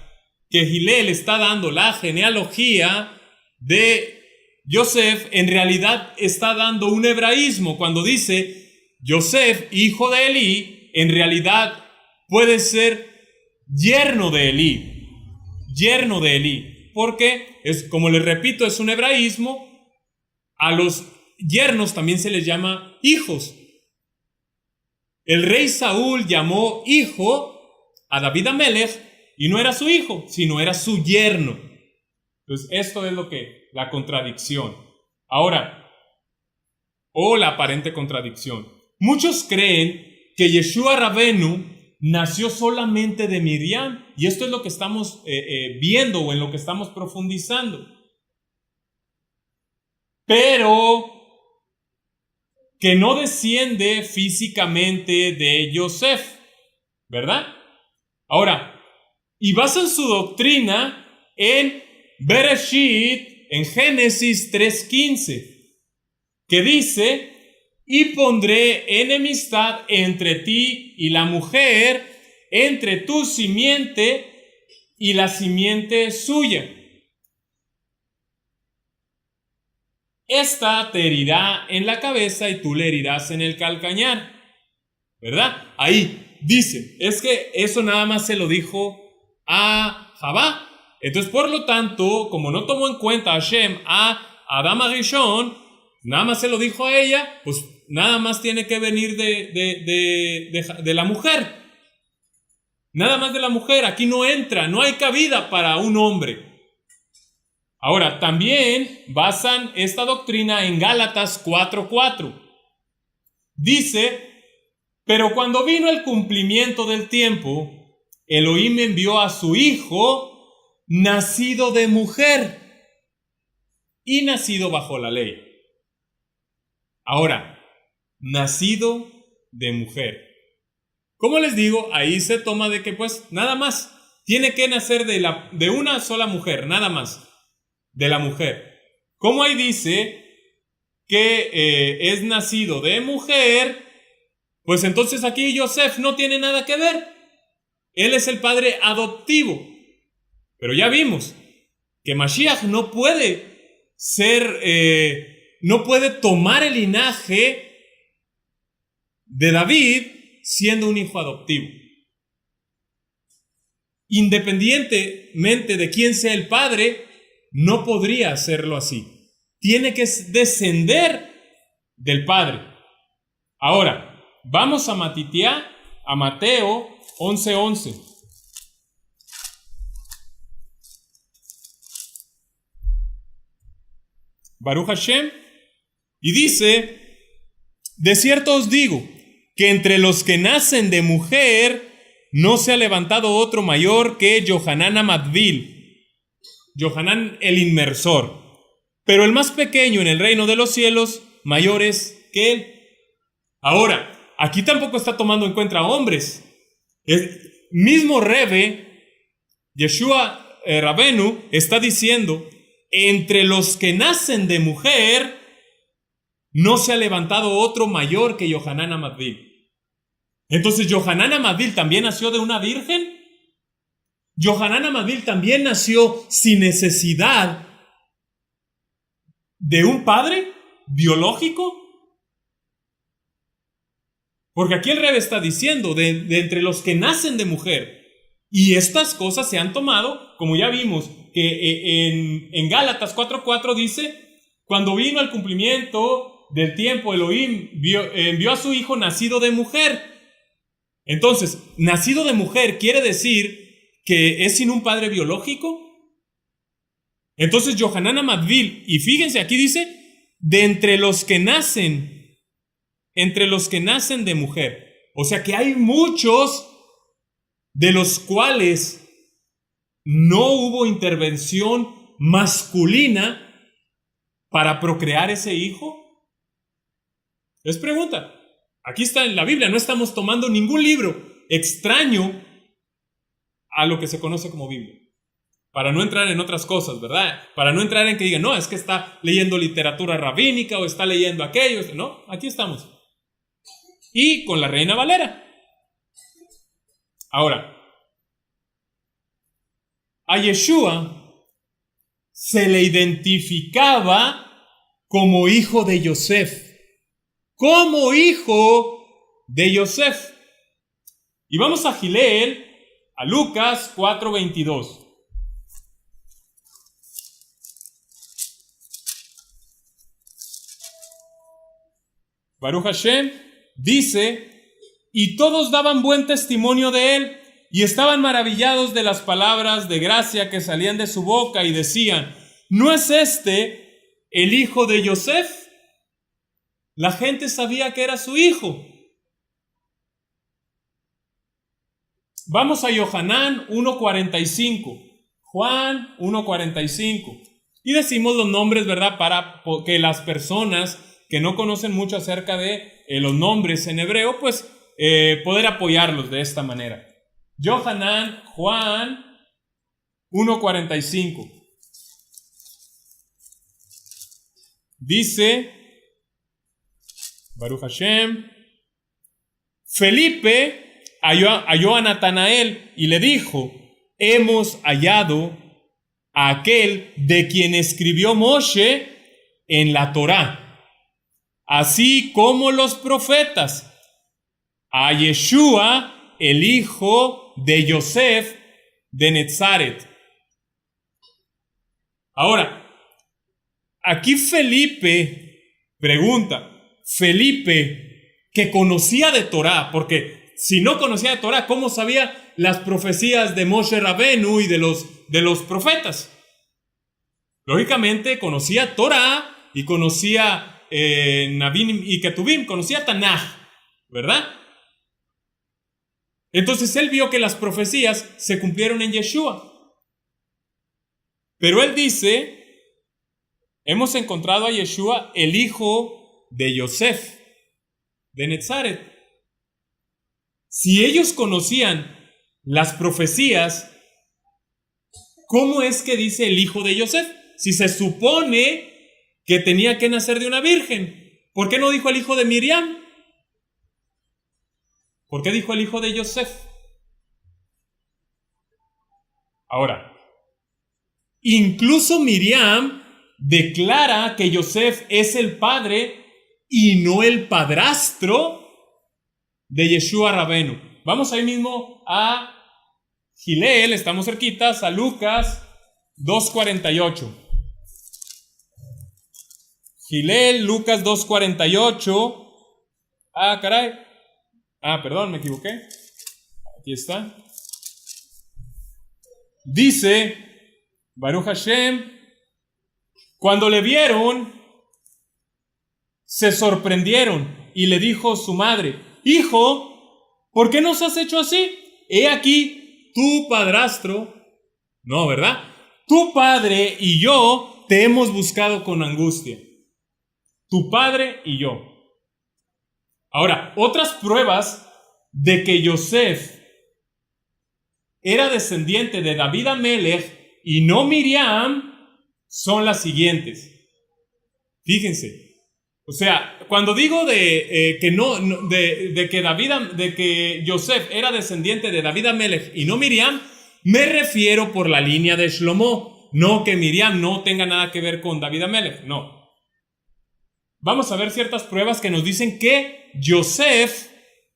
que Hillel está dando la genealogía de Yosef, en realidad está dando un hebraísmo. Cuando dice Yosef, hijo de Elí, en realidad puede ser yerno de Elí. Yerno de Elí. Porque, como les repito, es un hebraísmo. A los yernos también se les llama hijos. El rey Saúl llamó hijo a David Amelech y no era su hijo, sino era su yerno. Entonces, esto es la contradicción. Ahora, la aparente contradicción. Muchos creen que Yeshua Rabenu nació solamente de Miriam, y esto es lo que estamos viendo o en lo que estamos profundizando. Pero que no desciende físicamente de Yosef, ¿verdad? Ahora, y basan su doctrina en Bereshit, en Génesis 3:15, que dice: y pondré enemistad entre ti y la mujer, entre tu simiente y la simiente suya. Esta te herirá en la cabeza y tú le herirás en el calcañar. ¿Verdad? Ahí dice, es que eso nada más se lo dijo a Javá. Entonces, por lo tanto, como no tomó en cuenta Hashem a Adam Arishon, nada más se lo dijo a ella, pues nada más tiene que venir de la mujer. Nada más de la mujer. Aquí no entra, no hay cabida para un hombre. Ahora, también basan esta doctrina en Gálatas 4:4. Dice: pero cuando vino el cumplimiento del tiempo, Elohim envió a su hijo, nacido de mujer y nacido bajo la ley. Ahora, nacido de mujer. Como les digo, ahí se toma de que pues nada más tiene que nacer de una sola mujer, nada más, de la mujer. Como ahí dice que es nacido de mujer, pues entonces aquí Yosef no tiene nada que ver. Él es el padre adoptivo. Pero ya vimos que Mashiach no puede no puede tomar el linaje de David siendo un hijo adoptivo. Independientemente de quién sea el padre, no podría hacerlo así. Tiene que descender del padre. Ahora, vamos a Mateo 11:11. Baruch Hashem. Y dice: de cierto os digo, que entre los que nacen de mujer, no se ha levantado otro mayor que Yohanan Amadvil, Yohanan el inmersor. Pero el más pequeño en el reino de los cielos, mayor es que él. Ahora, aquí tampoco está tomando en cuenta hombres. El mismo Rebbe, Yeshua Rabenu, está diciendo: entre los que nacen de mujer, no se ha levantado otro mayor que Yohanan Amadvil. Entonces, ¿Yohanan Amadvil también nació de una virgen? ¿Yohanan Amadvil también nació sin necesidad de un padre biológico? Porque aquí el Rebbe está diciendo de entre los que nacen de mujer. Y estas cosas se han tomado, como ya vimos, que en Gálatas 4:4 dice: cuando vino el cumplimiento del tiempo, Elohim envió a su hijo nacido de mujer. Entonces, nacido de mujer quiere decir que es sin un padre biológico. Entonces Yohanan Amadvil, y fíjense, aquí dice, de entre los que nacen de mujer. O sea que hay muchos de los cuales no hubo intervención masculina para procrear ese hijo. Es pregunta. Aquí está en la Biblia, no estamos tomando ningún libro extraño a lo que se conoce como Biblia. Para no entrar en otras cosas, ¿verdad? Para no entrar en que digan, no, es que está leyendo literatura rabínica o está leyendo aquello. No, aquí estamos. Y con la Reina Valera. Ahora, a Yeshua se le identificaba como hijo de Yosef. Como hijo de Yosef. Y vamos a Gileel, a Lucas 4:22. Baruch Hashem dice, y todos daban buen testimonio de él, y estaban maravillados de las palabras de gracia que salían de su boca, y decían, ¿no es este el hijo de Yosef? La gente sabía que era su hijo. Vamos a Yohanan 1:45. Juan 1:45. Y decimos los nombres, ¿verdad? Para que las personas que no conocen mucho acerca de los nombres en hebreo, pues poder apoyarlos de esta manera. Yohanan, Juan 1:45. Dice, Baruch Hashem, Felipe halló a Natanael y le dijo, hemos hallado a aquel de quien escribió Moshe en la Torá, así como los profetas, a Yeshua, el hijo de Yosef de Netzaret. Ahora, aquí Felipe pregunta, Felipe que conocía de Torá, porque si no conocía de Torá, ¿cómo sabía las profecías de Moshe Rabenu y de los profetas? Lógicamente conocía Torá y conocía Nabim y Ketubim, conocía Tanaj, ¿verdad? Entonces él vio que las profecías se cumplieron en Yeshua. Pero él dice, hemos encontrado a Yeshua, el hijo de Yosef, de Netzaret. Si ellos conocían las profecías, ¿cómo es que dice el hijo de Yosef? Si se supone que tenía que nacer de una virgen, ¿por qué no dijo el hijo de Miriam? ¿Por qué dijo el hijo de Yosef? Ahora, incluso Miriam declara que Yosef es el padre y no el padrastro de Yeshua Rabenu. Vamos ahí mismo a Gileel, estamos cerquitas, a Lucas 2:48. Gileel, Lucas 2:48. Ah, caray. Ah, perdón, me equivoqué. Aquí está. Dice, Baruch Hashem, cuando le vieron, se sorprendieron y le dijo su madre, hijo, ¿por qué nos has hecho así? He aquí, tu padrastro, no, ¿verdad? Tu padre y yo te hemos buscado con angustia. Tu padre y yo. Ahora, otras pruebas de que Yosef era descendiente de David Amelech y no Miriam son las siguientes. Fíjense. O sea, cuando digo de que Yosef era descendiente de David Amelech y no Miriam, me refiero por la línea de Shlomo, no que Miriam no tenga nada que ver con David Amelech, no. Vamos a ver ciertas pruebas que nos dicen que Yosef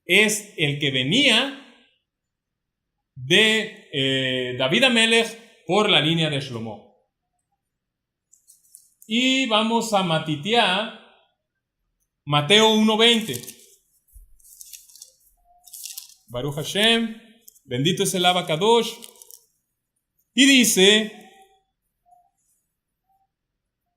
es el que venía de David Amelech por la línea de Shlomo. Y vamos a Matitiá, Mateo 1:20. Baruch Hashem, bendito es el Abacadosh. Y dice,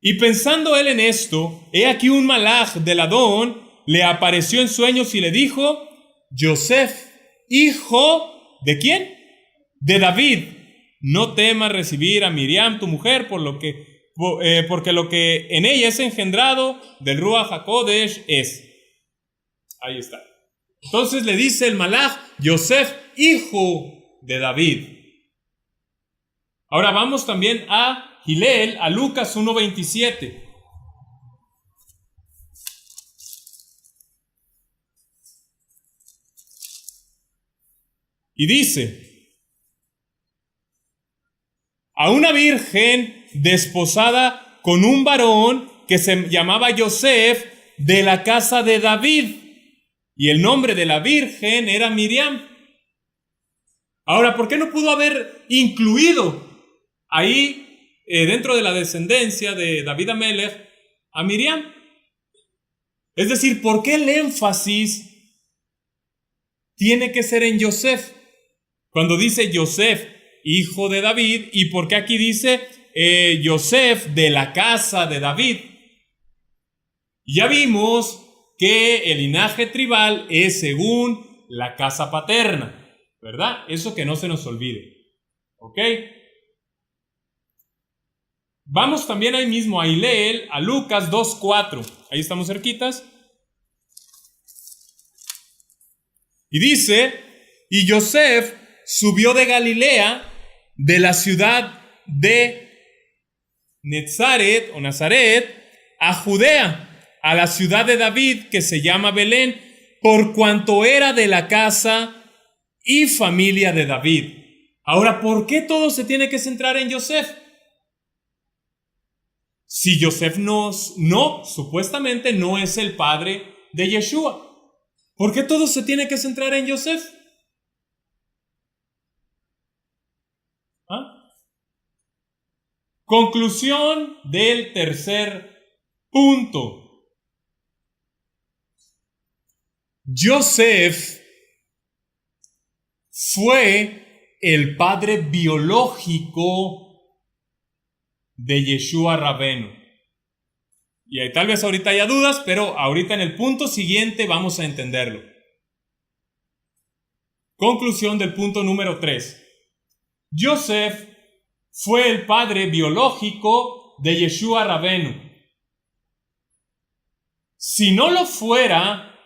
Y pensando él en esto, he aquí un malaj del Adón le apareció en sueños y le dijo: Yosef, hijo ¿de quién? De David, no temas recibir a Miriam tu mujer, porque lo que en ella es engendrado del Ruach HaKodesh es. Ahí está. Entonces le dice el malaj: Yosef, hijo de David. Ahora vamos también a Hillel, a Lucas 1:27. Y dice: a una virgen desposada con un varón que se llamaba Yosef, de la casa de David, y el nombre de la virgen era Miriam. Ahora, ¿por qué no pudo haber incluido ahí, dentro de la descendencia de David Amelech, a Miriam? Es decir, ¿por qué el énfasis tiene que ser en Yosef? Cuando dice Yosef, hijo de David, ¿y por qué aquí dice Yosef de la casa de David? Ya vimos que el linaje tribal es según la casa paterna, ¿verdad? Eso que no se nos olvide, ¿ok? Vamos también ahí mismo a Hillel, a Lucas 2:4. Ahí estamos cerquitas. Y dice: y Yosef subió de Galilea, de la ciudad de Netzaret o Nazaret, a Judea, a la ciudad de David, que se llama Belén, por cuanto era de la casa y familia de David. Ahora, ¿por qué todo se tiene que centrar en Yosef? Si Yosef supuestamente no es el padre de Yeshua, ¿por qué todo se tiene que centrar en Yosef? ¿Ah? Conclusión del tercer punto. Yosef fue el padre biológico de Yeshua Rabenu. Y ahí tal vez ahorita haya dudas, pero ahorita en el punto siguiente vamos a entenderlo. Conclusión del punto número 3. Yosef fue el padre biológico de Yeshua Rabenu. Si no lo fuera,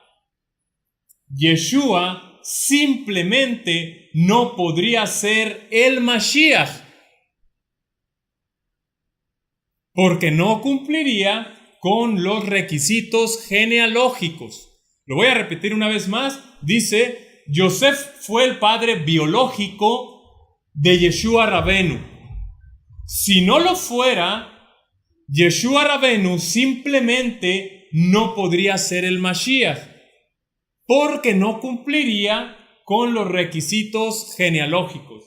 Yeshua simplemente no podría ser el Mashiach, porque no cumpliría con los requisitos genealógicos. Lo voy a repetir una vez más. Dice: Yosef fue el padre biológico de Yeshua Rabenu. Si no lo fuera, Yeshua Rabenu simplemente no podría ser el Mashiach, porque no cumpliría con los requisitos genealógicos.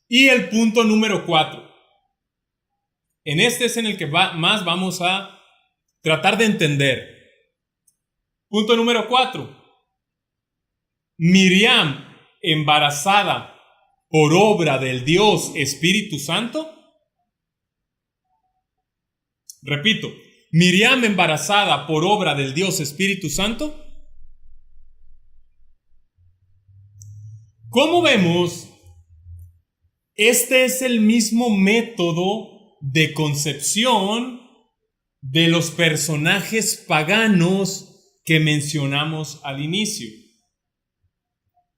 Y el punto número 4. En este es en el que más vamos a tratar de entender. Punto número 4. Miriam, embarazada por obra del Dios Espíritu Santo. Repito, Miriam embarazada por obra del Dios Espíritu Santo. Como vemos, este es el mismo método de concepción de los personajes paganos que mencionamos al inicio.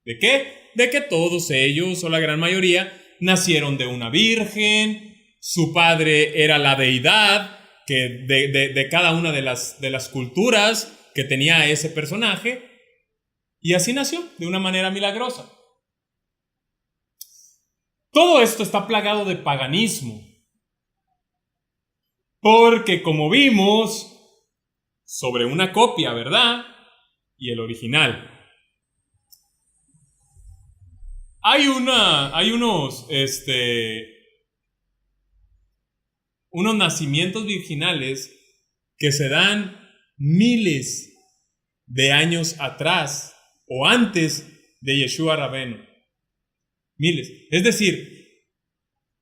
¿De qué? De que todos ellos, o la gran mayoría, nacieron de una virgen, su padre era la deidad que de cada una de las culturas que tenía ese personaje, y así nació de una manera milagrosa. Todo esto está plagado de paganismo, porque como vimos, sobre una copia, ¿verdad? Y el original. Hay unos nacimientos virginales que se dan miles de años atrás o antes de Yeshua Rabenu. Miles. Es decir,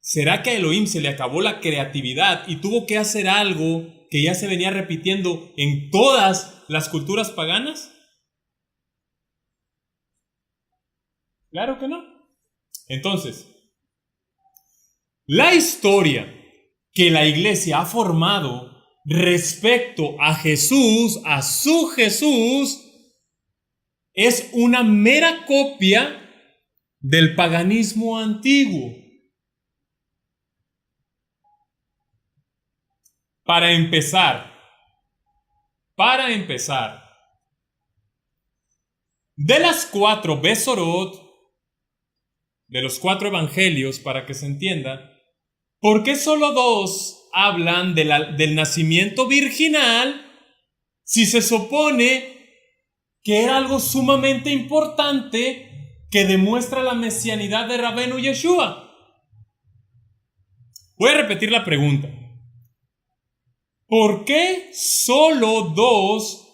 ¿será que a Elohim se le acabó la creatividad y tuvo que hacer algo que ya se venía repitiendo en todas las culturas paganas? Claro que no. Entonces, la historia que la iglesia ha formado respecto a Jesús, a su Jesús, es una mera copia del paganismo antiguo. Para empezar, de las 4 Besorot, de los 4 evangelios, para que se entienda, ¿por qué solo 2 hablan del nacimiento virginal si se supone que era algo sumamente importante que demuestra la mesianidad de Rabenu Yeshua? Voy a repetir la pregunta. ¿Por qué solo 2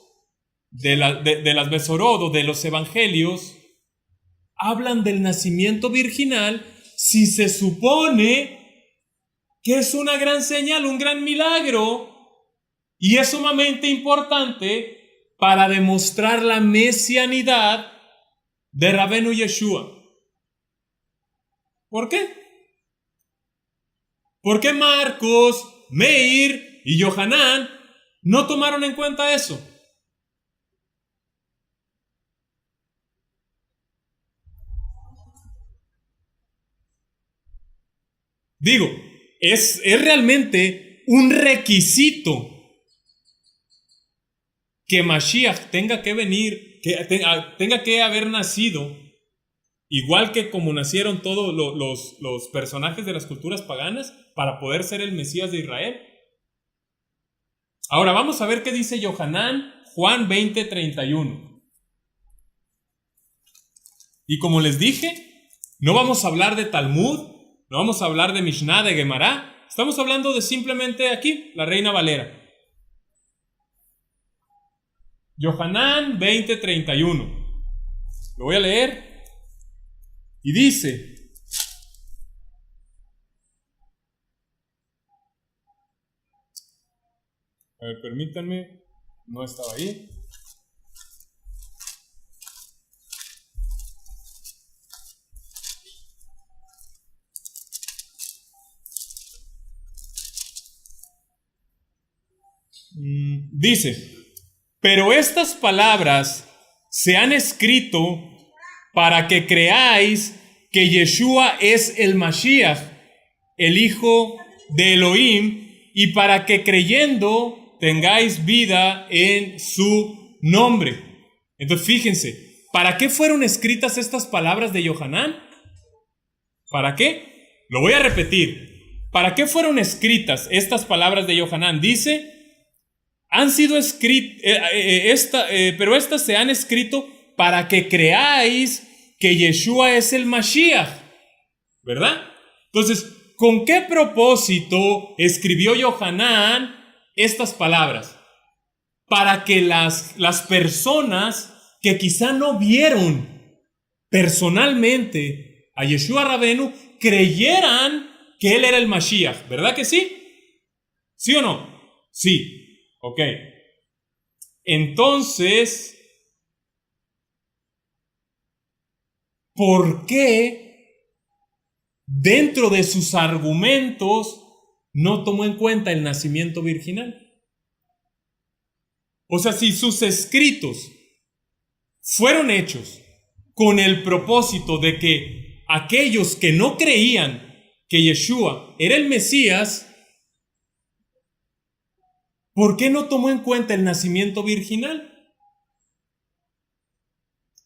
de las Besorot o de los evangelios hablan del nacimiento virginal si se supone que es una gran señal, un gran milagro y es sumamente importante para demostrar la mesianidad de Rabenu Yeshua? ¿Por qué? ¿Por qué Marcos, Meir y Yohanan no tomaron en cuenta eso? Digo, es realmente un requisito que Mashiach tenga que venir, que tenga que haber nacido, igual que como nacieron todos los personajes de las culturas paganas, para poder ser el Mesías de Israel. Ahora vamos a ver qué dice Yohanan, Juan 20:31. Y como les dije, no vamos a hablar de Talmud, no vamos a hablar de Mishnah, de Gemara. Estamos hablando de simplemente aquí, la Reina Valera. Yohanan 20:31. Lo voy a leer. Y dice: a ver, permítanme, no estaba ahí. Dice: pero estas palabras se han escrito para que creáis que Yeshua es el Mashiach, el Hijo de Elohim, y para que creyendo tengáis vida en su nombre. Entonces fíjense, ¿para qué fueron escritas estas palabras de Yohanan? ¿Para qué? Lo voy a repetir. ¿Para qué fueron escritas estas palabras de Yohanan? Dice: han sido escritas, pero estas se han escrito para que creáis que Yeshua es el Mashiach, ¿verdad? Entonces, ¿con qué propósito escribió Yohanan estas palabras? Para que las personas que quizá no vieron personalmente a Yeshua Rabenu creyeran que él era el Mashiach, ¿verdad que sí? ¿Sí o no? Sí. Ok. Entonces, ¿por qué dentro de sus argumentos no tomó en cuenta el nacimiento virginal? O sea, si sus escritos fueron hechos con el propósito de que aquellos que no creían que Yeshua era el Mesías, ¿por qué no tomó en cuenta el nacimiento virginal?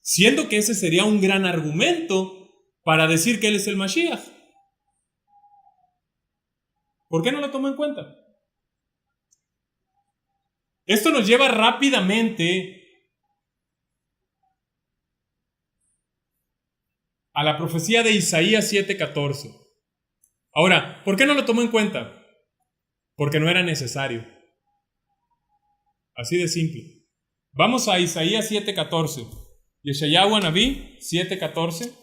Siendo que ese sería un gran argumento para decir que él es el Mashiach. ¿Por qué no lo tomó en cuenta? Esto nos lleva rápidamente a la profecía de Isaías 7:14. Ahora, ¿por qué no lo tomó en cuenta? Porque no era necesario. Así de simple. Vamos a Isaías 7:14. Yeshayahu Anabí 7:14.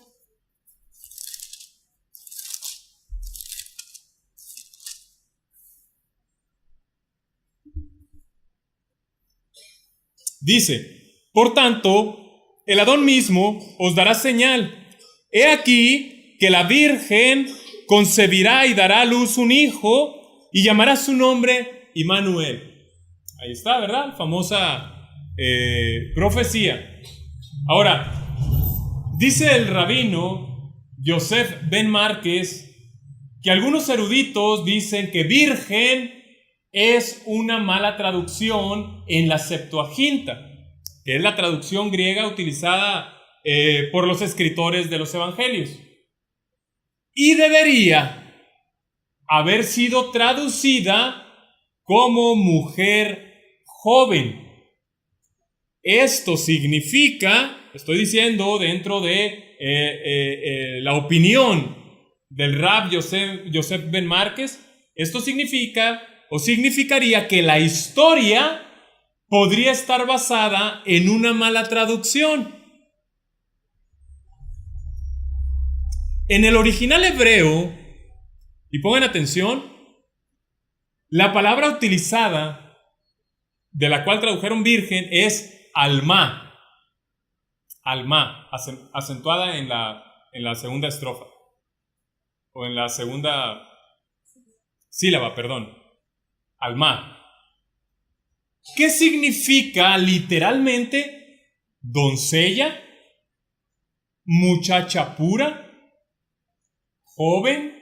Dice, por tanto, el Adón mismo os dará señal. He aquí que la Virgen concebirá y dará a luz un hijo y llamará su nombre Immanuel. Ahí está, ¿verdad? Famosa profecía. Ahora, dice el rabino Yosef Ben Márquez que algunos eruditos dicen que virgen es una mala traducción en la Septuaginta, que es la traducción griega utilizada por los escritores de los evangelios. Y debería haber sido traducida como mujer joven. Esto significa, estoy diciendo dentro de la opinión del Rab Yosef Ben Márquez, esto significa o significaría que la historia podría estar basada en una mala traducción. En el original hebreo, y pongan atención, la palabra utilizada, de la cual tradujeron virgen, es alma. Alma, acentuada en la segunda estrofa, o en la segunda sílaba, perdón. Alma. ¿Qué significa literalmente doncella, muchacha pura, joven?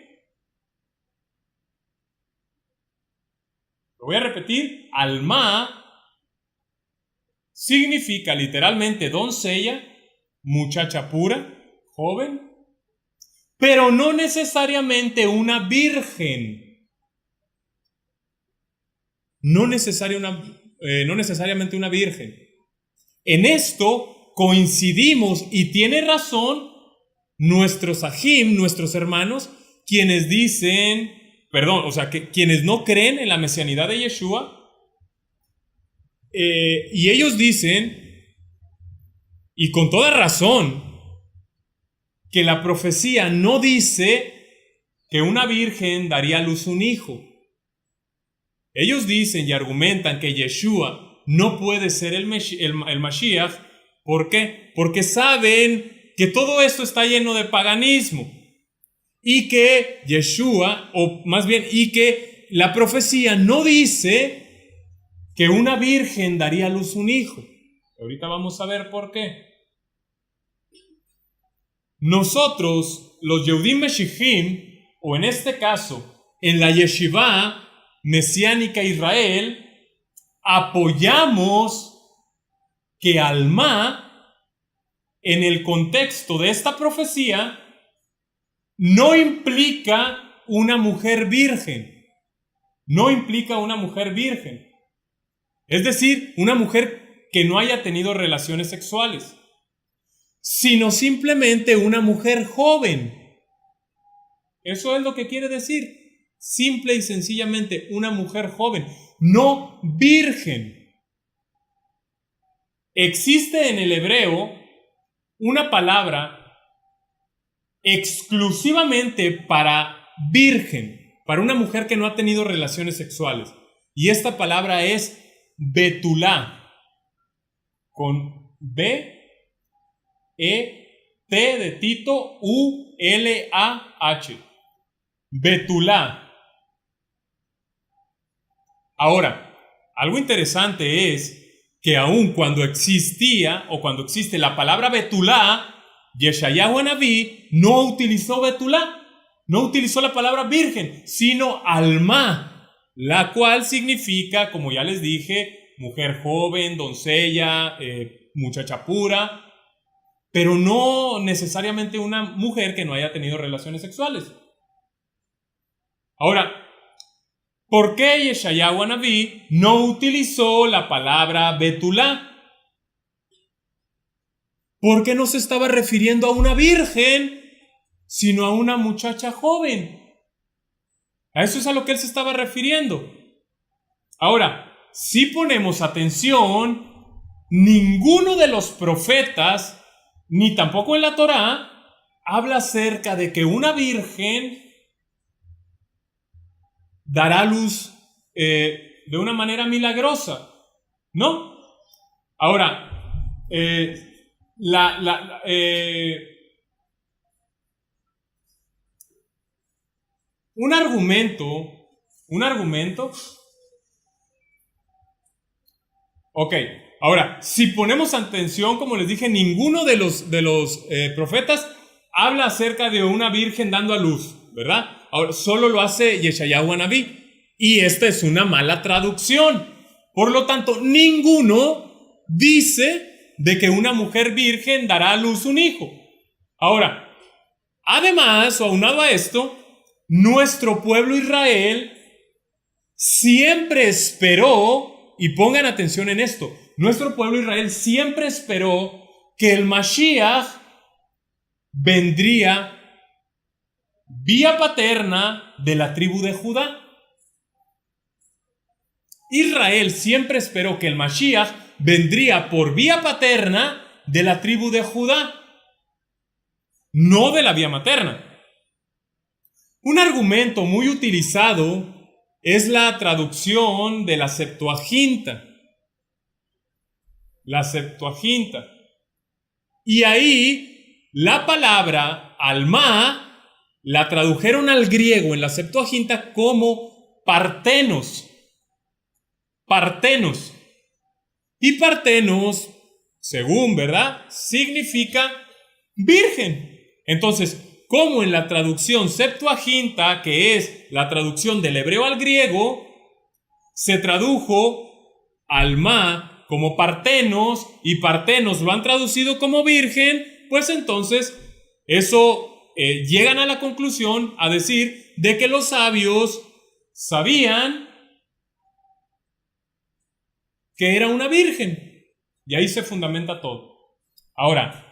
Lo voy a repetir. Alma significa literalmente doncella, muchacha pura, joven, pero no necesariamente una virgen. No necesariamente una virgen. En esto coincidimos y tiene razón nuestros ajim, nuestros hermanos, quienes dicen, quienes no creen en la mesianidad de Yeshua, y ellos dicen, y con toda razón, que la profecía no dice que una virgen daría a luz un hijo. Ellos dicen y argumentan que Yeshua no puede ser el Mashiach. ¿Por qué? Porque saben que todo esto está lleno de paganismo y que Yeshua, o más bien, y que la profecía no dice que una virgen daría a luz un hijo. Ahorita vamos a ver por qué. Nosotros, los Yehudim Meshijim, o en este caso, en la Yeshiva Mesiánica Israel, apoyamos que alma, en el contexto de esta profecía, no implica una mujer virgen. No implica una mujer virgen. Es decir, una mujer que no haya tenido relaciones sexuales, sino simplemente una mujer joven. Eso es lo que quiere decir. Simple y sencillamente una mujer joven, no virgen. Existe en el hebreo una palabra exclusivamente para virgen, para una mujer que no ha tenido relaciones sexuales. Y esta palabra es betulá, con B, E, T de Tito, U, L, A, H. Betulá. Ahora, algo interesante es que aun cuando existía o cuando existe la palabra betulá, Yeshayahu Anabí no utilizó betulá, no utilizó la palabra virgen, sino alma, la cual significa, como ya les dije, mujer joven, doncella, muchacha pura, pero no necesariamente una mujer que no haya tenido relaciones sexuales. Ahora, ¿por qué Yeshayahu Anabí no utilizó la palabra betulá? Porque no se estaba refiriendo a una virgen, sino a una muchacha joven. A eso es a lo que él se estaba refiriendo. Ahora, si ponemos atención, ninguno de los profetas ni tampoco en la Torá habla acerca de que una virgen dará luz de una manera milagrosa. No. Ahora, un argumento. Ok, ahora, si ponemos atención, como les dije, ninguno de los profetas habla acerca de una virgen dando a luz, ¿verdad? Ahora, solo lo hace Yeshayahu Anabí, y esta es una mala traducción. Por lo tanto, ninguno dice de que una mujer virgen dará a luz un hijo. Ahora, además, o aunado a esto, nuestro pueblo Israel siempre esperó, y pongan atención en esto, nuestro pueblo Israel siempre esperó que el Mashiach vendría vía paterna de la tribu de Judá. Israel siempre esperó que el Mashiach vendría por vía paterna de la tribu de Judá, no de la vía materna. Un argumento muy utilizado es la traducción de la Septuaginta. La Septuaginta. Y ahí la palabra alma la tradujeron al griego en la Septuaginta como partenos. Partenos. Y partenos, según, ¿verdad?, significa virgen. Entonces, como en la traducción Septuaginta, que es la traducción del hebreo al griego, se tradujo alma como partenos, y partenos lo han traducido como virgen, pues entonces eso llegan a la conclusión a decir de que los sabios sabían que era una virgen, y ahí se fundamenta todo. Ahora,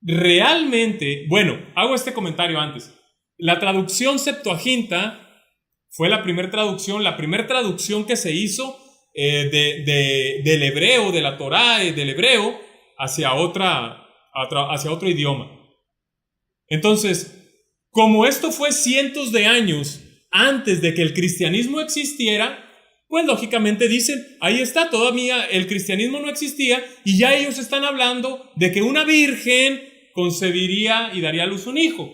realmente, bueno, hago este comentario antes. La traducción Septuaginta fue la primera traducción que se hizo del hebreo, de la Torá, del hebreo, hacia otro idioma. Entonces, como esto fue cientos de años antes de que el cristianismo existiera, pues lógicamente dicen, ahí está, todavía el cristianismo no existía, y ya ellos están hablando de que una virgen concebiría y daría a luz un hijo.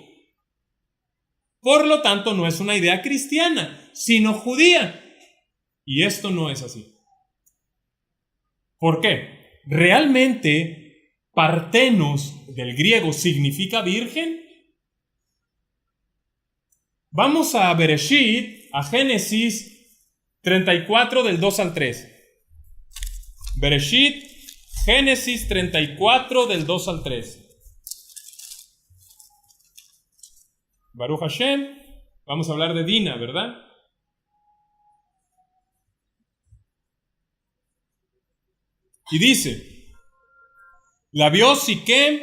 Por lo tanto, no es una idea cristiana, sino judía. Y esto no es así. ¿Por qué? ¿Realmente partenos del griego significa virgen? Vamos a Bereshit, a Génesis 34 del 2 al 3. Bereshit, Génesis 34 del 2 al 3. Baruch Hashem, vamos a hablar de Dina, ¿verdad? Y dice, la vio Siquem,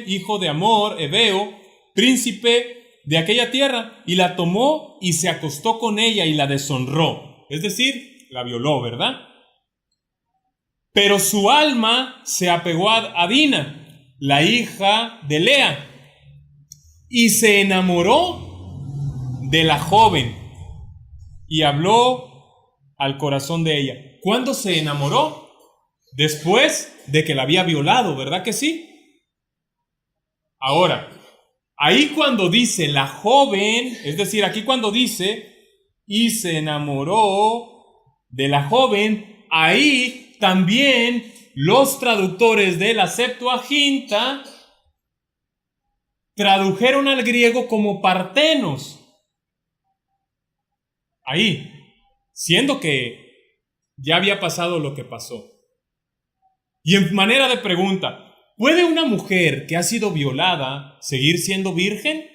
hijo de Amor, Ebeo, príncipe de aquella tierra, y la tomó y se acostó con ella y la deshonró. Es decir, la violó, ¿verdad? Pero su alma se apegó a Dina, la hija de Lea, y se enamoró de la joven y habló al corazón de ella. ¿Cuándo se enamoró? Después de que la había violado, ¿verdad que sí? Ahora, ahí cuando dice la joven, es decir, aquí cuando dice y se enamoró de la joven, ahí también los traductores de la Septuaginta tradujeron al griego como partenos. Ahí, siendo que ya había pasado lo que pasó. Y en manera de pregunta, ¿puede una mujer que ha sido violada seguir siendo virgen?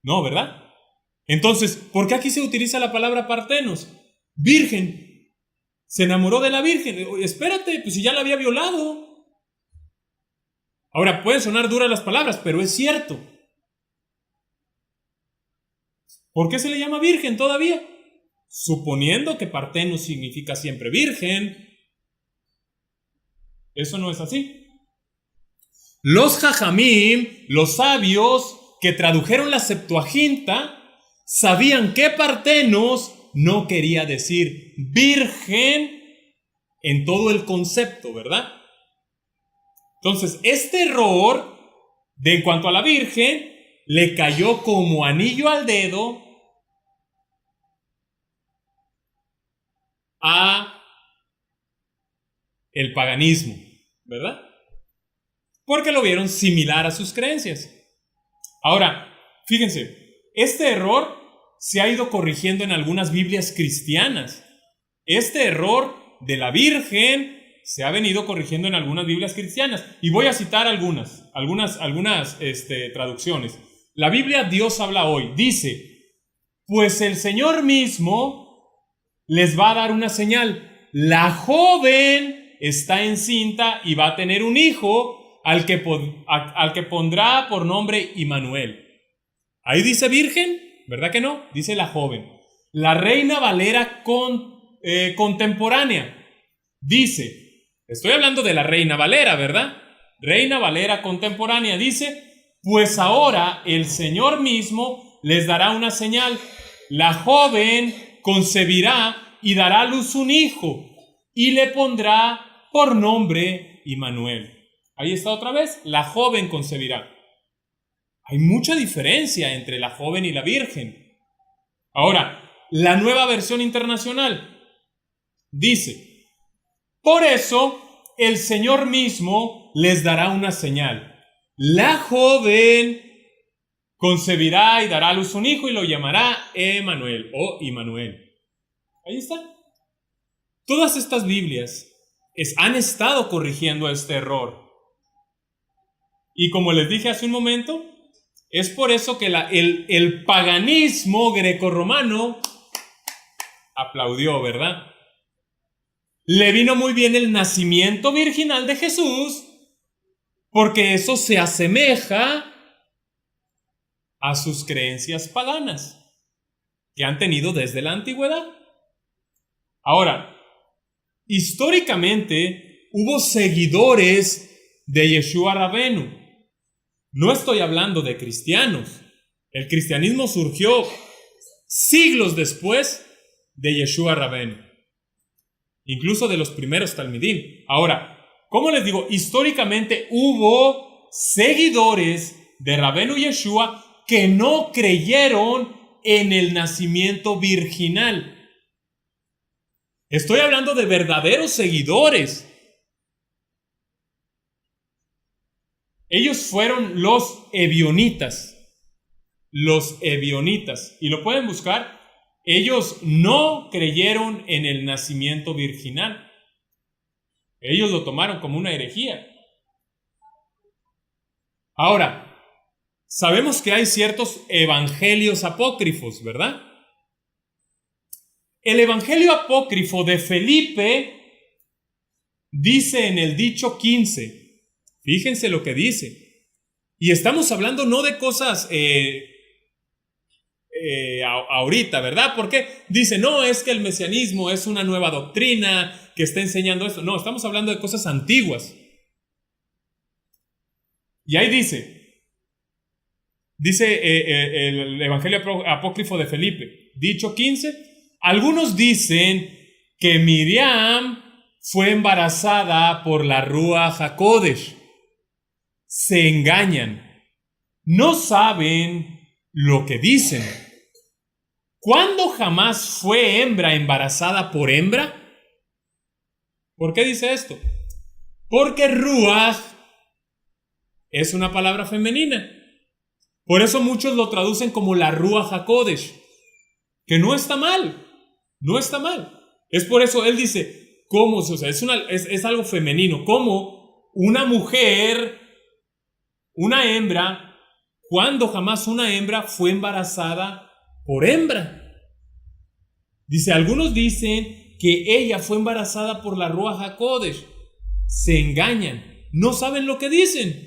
No, ¿verdad? Entonces, ¿por qué aquí se utiliza la palabra partenos? Virgen. Se enamoró de la virgen. Espérate, pues si ya la había violado. Ahora, pueden sonar duras las palabras, pero es cierto. ¿Por qué se le llama virgen todavía? Suponiendo que partenos significa siempre virgen, Eso no es así. Los Jajamim, los sabios que tradujeron la Septuaginta, sabían que Partenos no quería decir virgen en todo el concepto, ¿verdad? Entonces, este error en cuanto a la virgen le cayó como anillo al dedo a el paganismo, ¿verdad? Porque lo vieron similar a sus creencias. Ahora, fíjense, este error se ha ido corrigiendo en algunas Biblias cristianas. Este error de la Virgen se ha venido corrigiendo en algunas Biblias cristianas. Y voy a citar algunas traducciones. La Biblia Dios habla hoy. Dice, pues el Señor mismo les va a dar una señal. La joven está encinta y va a tener un hijo al que pondrá por nombre Immanuel. Ahí dice virgen, ¿verdad que no? Dice la joven. La Reina Valera contemporánea dice, estoy hablando de la Reina Valera, ¿verdad? Reina Valera contemporánea dice, pues ahora el Señor mismo les dará una señal. La joven concebirá y dará a luz un hijo y le pondrá por nombre Immanuel. Ahí está otra vez, la joven concebirá. Hay mucha diferencia entre la joven y la virgen. Ahora, la Nueva Versión Internacional dice, por eso el Señor mismo les dará una señal. La joven concebirá y dará a luz un hijo y lo llamará Emmanuel o Immanuel. Ahí está. Todas estas Biblias han estado corrigiendo este error. Y como les dije hace un momento, es por eso que el paganismo grecorromano aplaudió, ¿verdad? Le vino muy bien el nacimiento virginal de Jesús, porque eso se asemeja a sus creencias paganas que han tenido desde la antigüedad. Ahora, históricamente hubo seguidores de Yeshua Rabenu. No estoy hablando de cristianos. El cristianismo surgió siglos después de Yeshua Rabenu, incluso de los primeros talmidim. Ahora, ¿cómo les digo? Históricamente hubo seguidores de Rabenu Yeshua que no creyeron en el nacimiento virginal. Estoy hablando de verdaderos seguidores. Ellos fueron los ebionitas. Los ebionitas. Y lo pueden buscar. Ellos no creyeron en el nacimiento virginal. Ellos lo tomaron como una herejía. Ahora, sabemos que hay ciertos evangelios apócrifos, ¿verdad? El evangelio apócrifo de Felipe dice en el dicho 15, fíjense lo que dice. Y estamos hablando no de cosas ahorita, ¿verdad? Porque dice, no, es que el mesianismo es una nueva doctrina que está enseñando esto. No, estamos hablando de cosas antiguas. Y ahí dice el evangelio apócrifo de Felipe, dicho 15, algunos dicen que Miriam fue embarazada por la Ruach HaKodesh. Se engañan, no saben lo que dicen. ¿Cuándo jamás fue hembra embarazada por hembra? ¿Por qué dice esto? Porque Ruach es una palabra femenina. Por eso muchos lo traducen como la Ruach HaKodesh, que no está mal, no está mal. Es por eso él dice, ¿cómo? O sea, es algo femenino. ¿Cómo una mujer, una hembra, cuando jamás una hembra fue embarazada por hembra? Dice, algunos dicen que ella fue embarazada por la Ruach HaKodesh. Se engañan, no saben lo que dicen.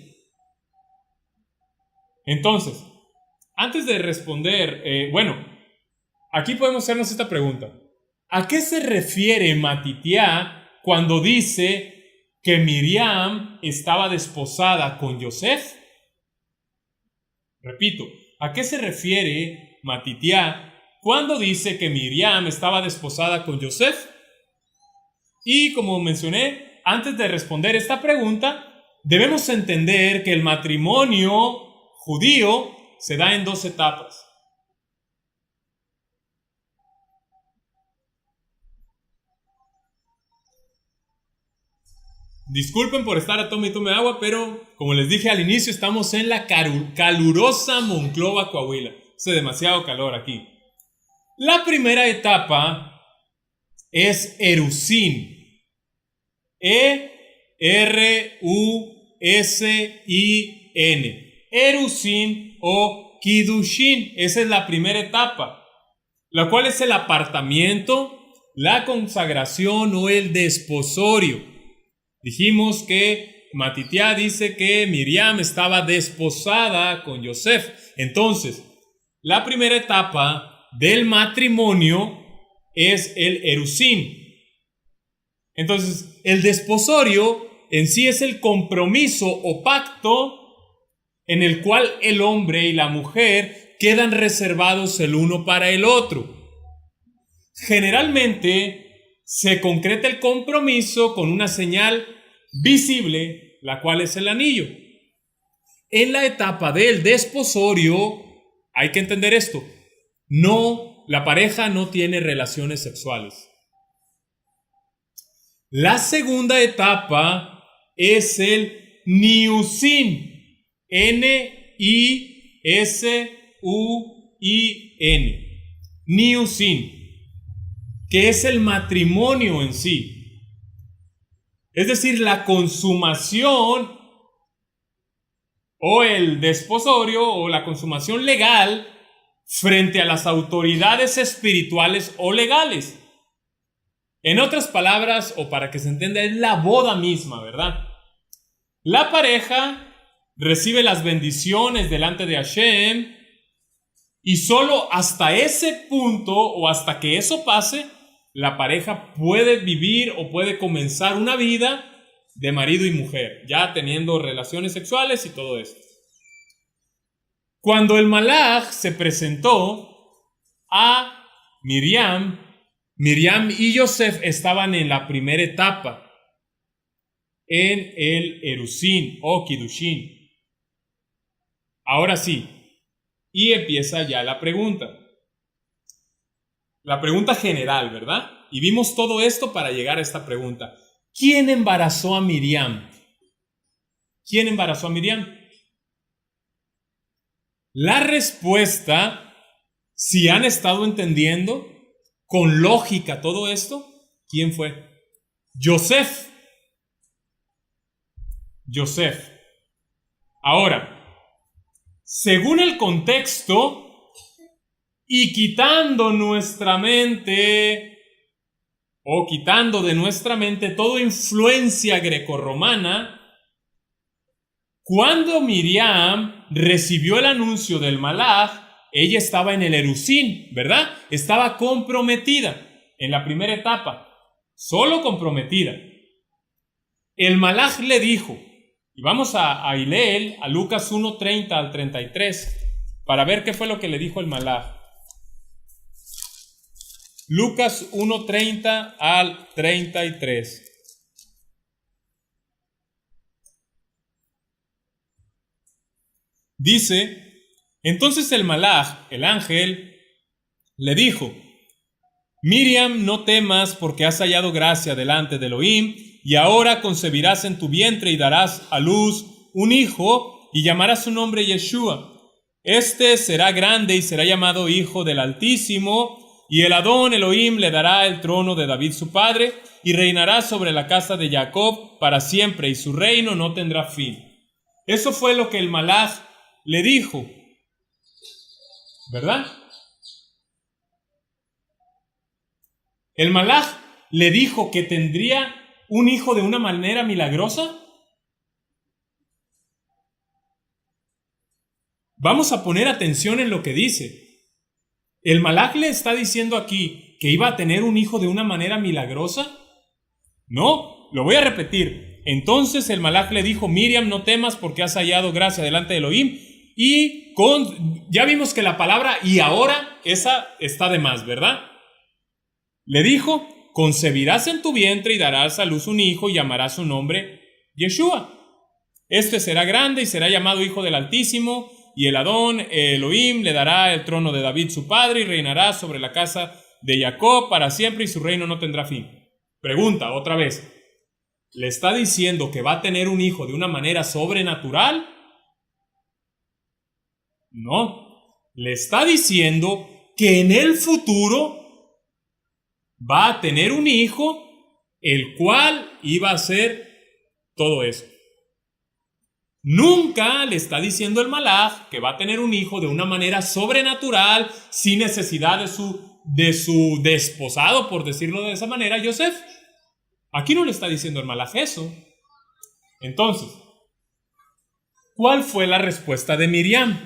Entonces, antes de responder, aquí podemos hacernos esta pregunta. ¿A qué se refiere Matitiá cuando dice que Miriam estaba desposada con Yosef? Repito, ¿a qué se refiere Matitiá cuando dice que Miriam estaba desposada con Yosef? Y como mencioné, antes de responder esta pregunta, debemos entender que el matrimonio judío se da en 2 etapas. Disculpen por estar a tome y tome agua, pero como les dije al inicio, estamos en la calurosa Monclova, Coahuila. Hace demasiado calor aquí. La primera etapa es Erusín. E-R-U-S-I-N. Erusín o Kiddushin. Esa es la primera etapa, la cual es el apartamiento, la consagración o el desposorio. Dijimos que Matitiá dice que Miriam estaba desposada con Yosef. Entonces, la primera etapa del matrimonio es el Erusín. Entonces, el desposorio en sí es el compromiso o pacto en el cual el hombre y la mujer quedan reservados el uno para el otro. Generalmente se concreta el compromiso con una señal visible, la cual es el anillo. En la etapa del desposorio hay que entender esto: la pareja no tiene relaciones sexuales. La segunda etapa es el niusin, N-I-S-U-I-N, niusin, que es el matrimonio en sí. Es decir, la consumación o el desposorio o la consumación legal frente a las autoridades espirituales o legales. En otras palabras, o para que se entienda, es la boda misma, ¿verdad? La pareja recibe las bendiciones delante de Hashem y solo hasta ese punto o hasta que eso pase, la pareja puede vivir o puede comenzar una vida de marido y mujer, ya teniendo relaciones sexuales y todo esto. Cuando el malaj se presentó a Miriam y Yosef estaban en la primera etapa, en el Erusín o Kiddushin. Ahora sí, y empieza ya la pregunta. La pregunta general, ¿verdad? Y vimos todo esto para llegar a esta pregunta. ¿Quién embarazó a Miriam? ¿Quién embarazó a Miriam? La respuesta, si han estado entendiendo con lógica todo esto, ¿quién fue? Yosef. Ahora, según el contexto y quitando de nuestra mente toda influencia grecorromana, cuando Miriam recibió el anuncio del malaj, ella estaba en el Erusín, ¿verdad? Estaba comprometida en la primera etapa, solo comprometida. El malaj le dijo, y vamos a leer a Lucas 1:30 al 33, para ver qué fue lo que le dijo el malaj. Lucas 1:30 al 33. Dice, entonces el malaj, el ángel, le dijo, Miriam, no temas porque has hallado gracia delante de Elohim, y ahora concebirás en tu vientre y darás a luz un hijo y llamarás su nombre Yeshua. Este será grande y será llamado Hijo del Altísimo, y el Adón Elohim le dará el trono de David su padre, y reinará sobre la casa de Jacob para siempre, y su reino no tendrá fin. Eso fue lo que el malaj le dijo, ¿verdad? El malaj le dijo que tendría un hijo de una manera milagrosa. Vamos a poner atención en lo que dice. ¿El malaj le está diciendo aquí que iba a tener un hijo de una manera milagrosa? No, lo voy a repetir. entonces el malaj le dijo: Miriam, no temas porque has hallado gracia delante de Elohim. Y ya vimos que la palabra "y ahora", esa está de más, ¿verdad? Le dijo: concebirás en tu vientre y darás a luz un hijo y llamarás su nombre Yeshua. Este será grande y será llamado Hijo del Altísimo, y el Adón, Elohim, le dará el trono de David su padre y reinará sobre la casa de Jacob para siempre y su reino no tendrá fin. Pregunta otra vez, ¿le está diciendo que va a tener un hijo de una manera sobrenatural? No, le está diciendo que en el futuro va a tener un hijo el cual iba a hacer todo eso. Nunca le está diciendo el malaj que va a tener un hijo de una manera sobrenatural, sin necesidad de su desposado, por decirlo de esa manera, Yosef. Aquí no le está diciendo el malaj eso. Entonces, ¿cuál fue la respuesta de Miriam?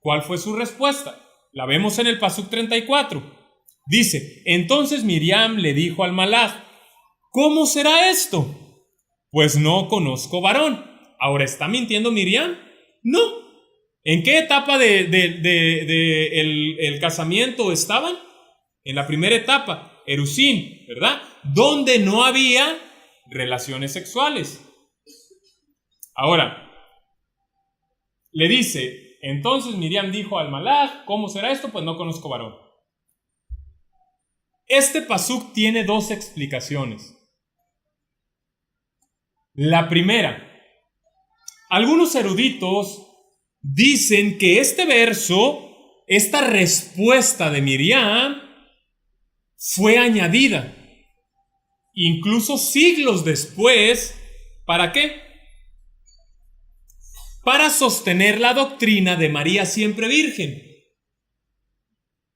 ¿Cuál fue su respuesta? La vemos en el pasuk 34. Dice: entonces Miriam le dijo al malaj: ¿cómo será esto? Pues no conozco varón. Ahora, ¿está mintiendo Miriam? No. ¿En qué etapa el casamiento estaban? En la primera etapa, Erusín, ¿verdad? Donde no había relaciones sexuales. Ahora, le dice: entonces Miriam dijo al malaj: ¿cómo será esto? Pues no conozco varón. Este pasuk tiene dos explicaciones. La primera, algunos eruditos dicen que este verso, esta respuesta de Miriam, fue añadida, incluso siglos después. ¿Para qué? Para sostener la doctrina de María siempre virgen.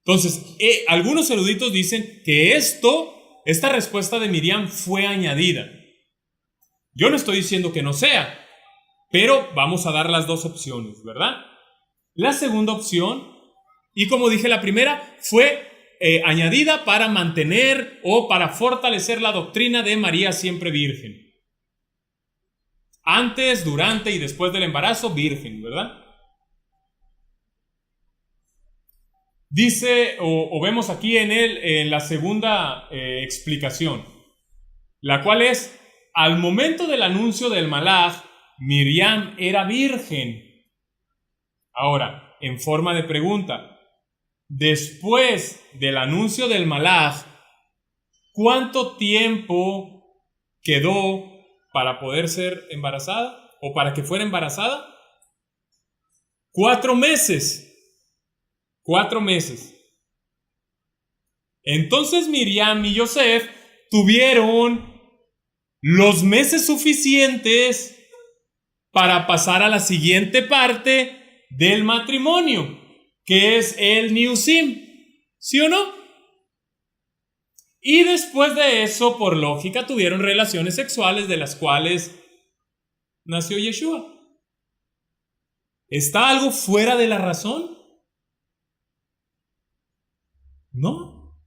Entonces, algunos eruditos dicen que esta respuesta de Miriam fue añadida. Yo no estoy diciendo que no sea, pero vamos a dar las dos opciones, ¿verdad? La segunda opción, y como dije, la primera fue añadida para mantener o para fortalecer la doctrina de María siempre virgen. Antes, durante y después del embarazo, virgen, ¿verdad? Dice, o vemos aquí en la segunda explicación, la cual es: al momento del anuncio del malaj, Miriam era virgen. Ahora, en forma de pregunta, después del anuncio del malaj, ¿cuánto tiempo quedó para poder ser embarazada o para que fuera embarazada? 4 meses. 4 meses. Entonces Miriam y Yosef tuvieron los meses suficientes para pasar a la siguiente parte del matrimonio, que es el niusim, ¿sí o no? Y después de eso, por lógica, tuvieron relaciones sexuales, de las cuales nació Yeshua. ¿Está algo fuera de la razón? No.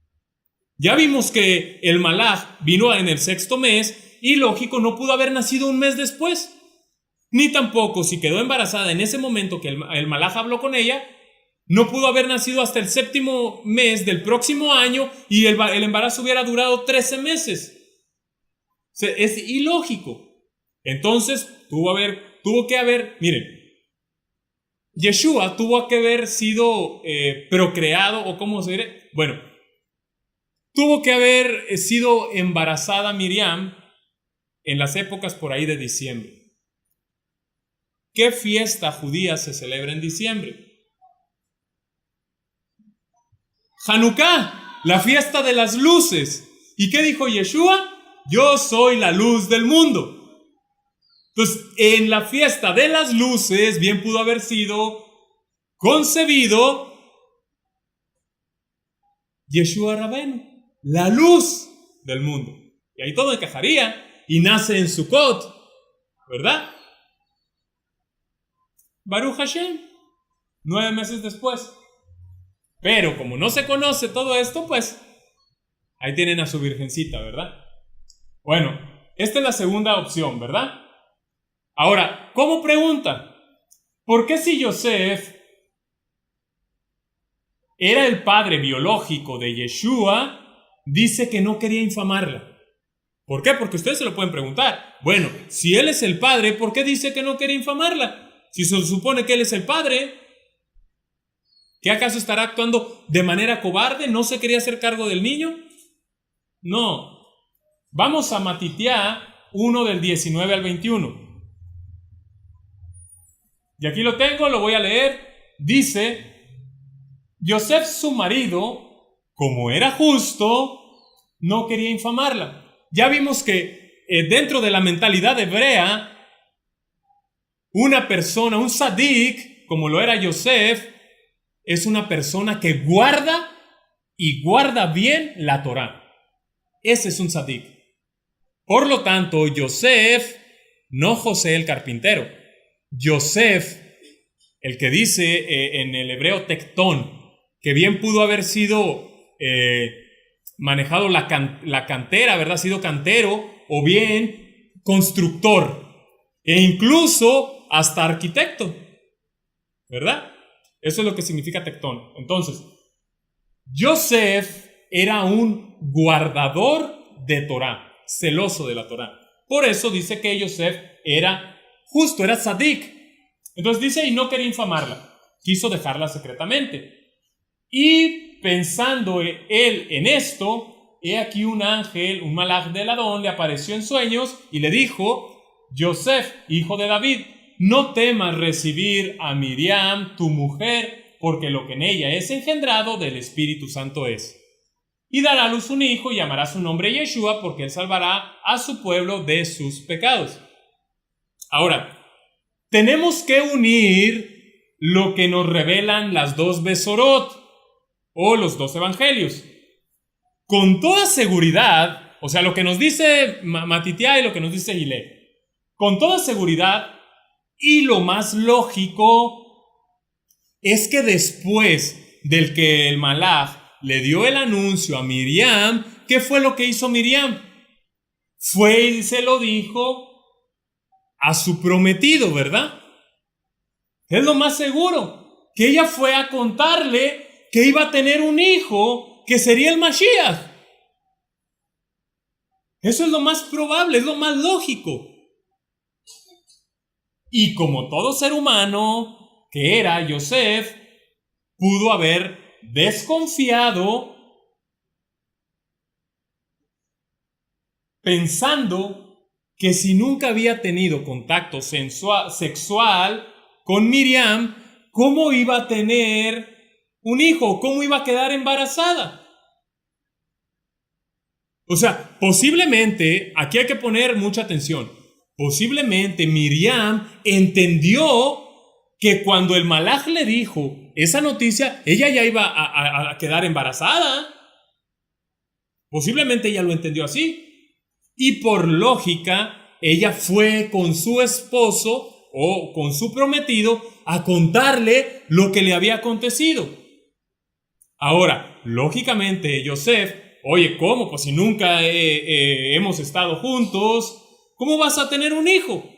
Ya vimos que el malaj vino en el 6º mes y lógico, no pudo haber nacido un mes después. Ni tampoco, si quedó embarazada en ese momento que el malaj habló con ella, no pudo haber nacido hasta el 7º mes del próximo año y el embarazo hubiera durado 13 meses. O sea, es ilógico. Entonces, tuvo que haber, miren, Yeshua tuvo que haber sido procreado, o cómo se dice, bueno, tuvo que haber sido embarazada Miriam en las épocas por ahí de diciembre. ¿Qué fiesta judía se celebra en diciembre? Hanukkah, la fiesta de las luces. ¿Y qué dijo Yeshua? Yo soy la luz del mundo. Entonces, en la fiesta de las luces bien pudo haber sido concebido Yeshua Rabenu, la luz del mundo. Y ahí todo encajaría y nace en Sukkot, ¿verdad? Baruch Hashem, 9 meses después. Pero como no se conoce todo esto, pues ahí tienen a su virgencita, ¿verdad? Bueno, Esta es la segunda opción, ¿verdad? Ahora, ¿cómo pregunta? ¿Por qué si Yosef era el padre biológico de Yeshua, dice que no quería infamarla? ¿Por qué? Porque ustedes se lo pueden preguntar. Bueno, si él es el padre, ¿por qué dice que no quiere infamarla? Si se supone que él es el padre, ¿qué acaso estará actuando de manera cobarde? ¿No se quería hacer cargo del niño? No. Vamos a Matitiá 1 del 19 al 21. Y aquí lo tengo, lo voy a leer. Dice: Yosef, su marido, como era justo, no quería infamarla. Ya vimos que dentro de la mentalidad hebrea, una persona, un sadik, como lo era Yosef, es una persona que guarda y guarda bien la Torá. Ese es un sadik. Por lo tanto, Yosef, no José el carpintero, Yosef, el que dice en el hebreo tectón, que bien pudo haber sido manejado la cantera, ¿verdad? Sido cantero o bien constructor e incluso hasta arquitecto, ¿verdad? Eso es lo que significa tectón. Entonces, Yosef era un guardador de Torá, celoso de la Torá. Por eso dice que Yosef era justo, era tzadik. Entonces dice, y no quería infamarla, quiso dejarla secretamente. Y pensando él en esto, he aquí un ángel, un malaj del Adón, le apareció en sueños y le dijo: Yosef, hijo de David, no temas recibir a Miriam, tu mujer, porque lo que en ella es engendrado del Espíritu Santo es. Y dará a luz un hijo y llamará su nombre Yeshua, porque él salvará a su pueblo de sus pecados. Ahora, tenemos que unir lo que nos revelan las dos Besorot, o los dos evangelios. Con toda seguridad, o sea, lo que nos dice Matitiá y lo que nos dice Gilé, con toda seguridad, y lo más lógico es que después del que el malaj le dio el anuncio a Miriam, ¿qué fue lo que hizo Miriam? Fue y se lo dijo a su prometido, ¿verdad? Es lo más seguro, que ella fue a contarle que iba a tener un hijo que sería el Mashiach. Eso es lo más probable, es lo más lógico. Y como todo ser humano que era Yosef, pudo haber desconfiado pensando que si nunca había tenido contacto sexual con Miriam, ¿cómo iba a tener un hijo? ¿Cómo iba a quedar embarazada? O sea, posiblemente, aquí hay que poner mucha atención, posiblemente Miriam entendió que cuando el malaj le dijo esa noticia, ella ya iba a quedar embarazada. Posiblemente ella lo entendió así. Y por lógica, ella fue con su esposo o con su prometido a contarle lo que le había acontecido. Ahora, lógicamente, Yosef, oye, ¿cómo? Pues si nunca hemos estado juntos, ¿cómo vas a tener un hijo?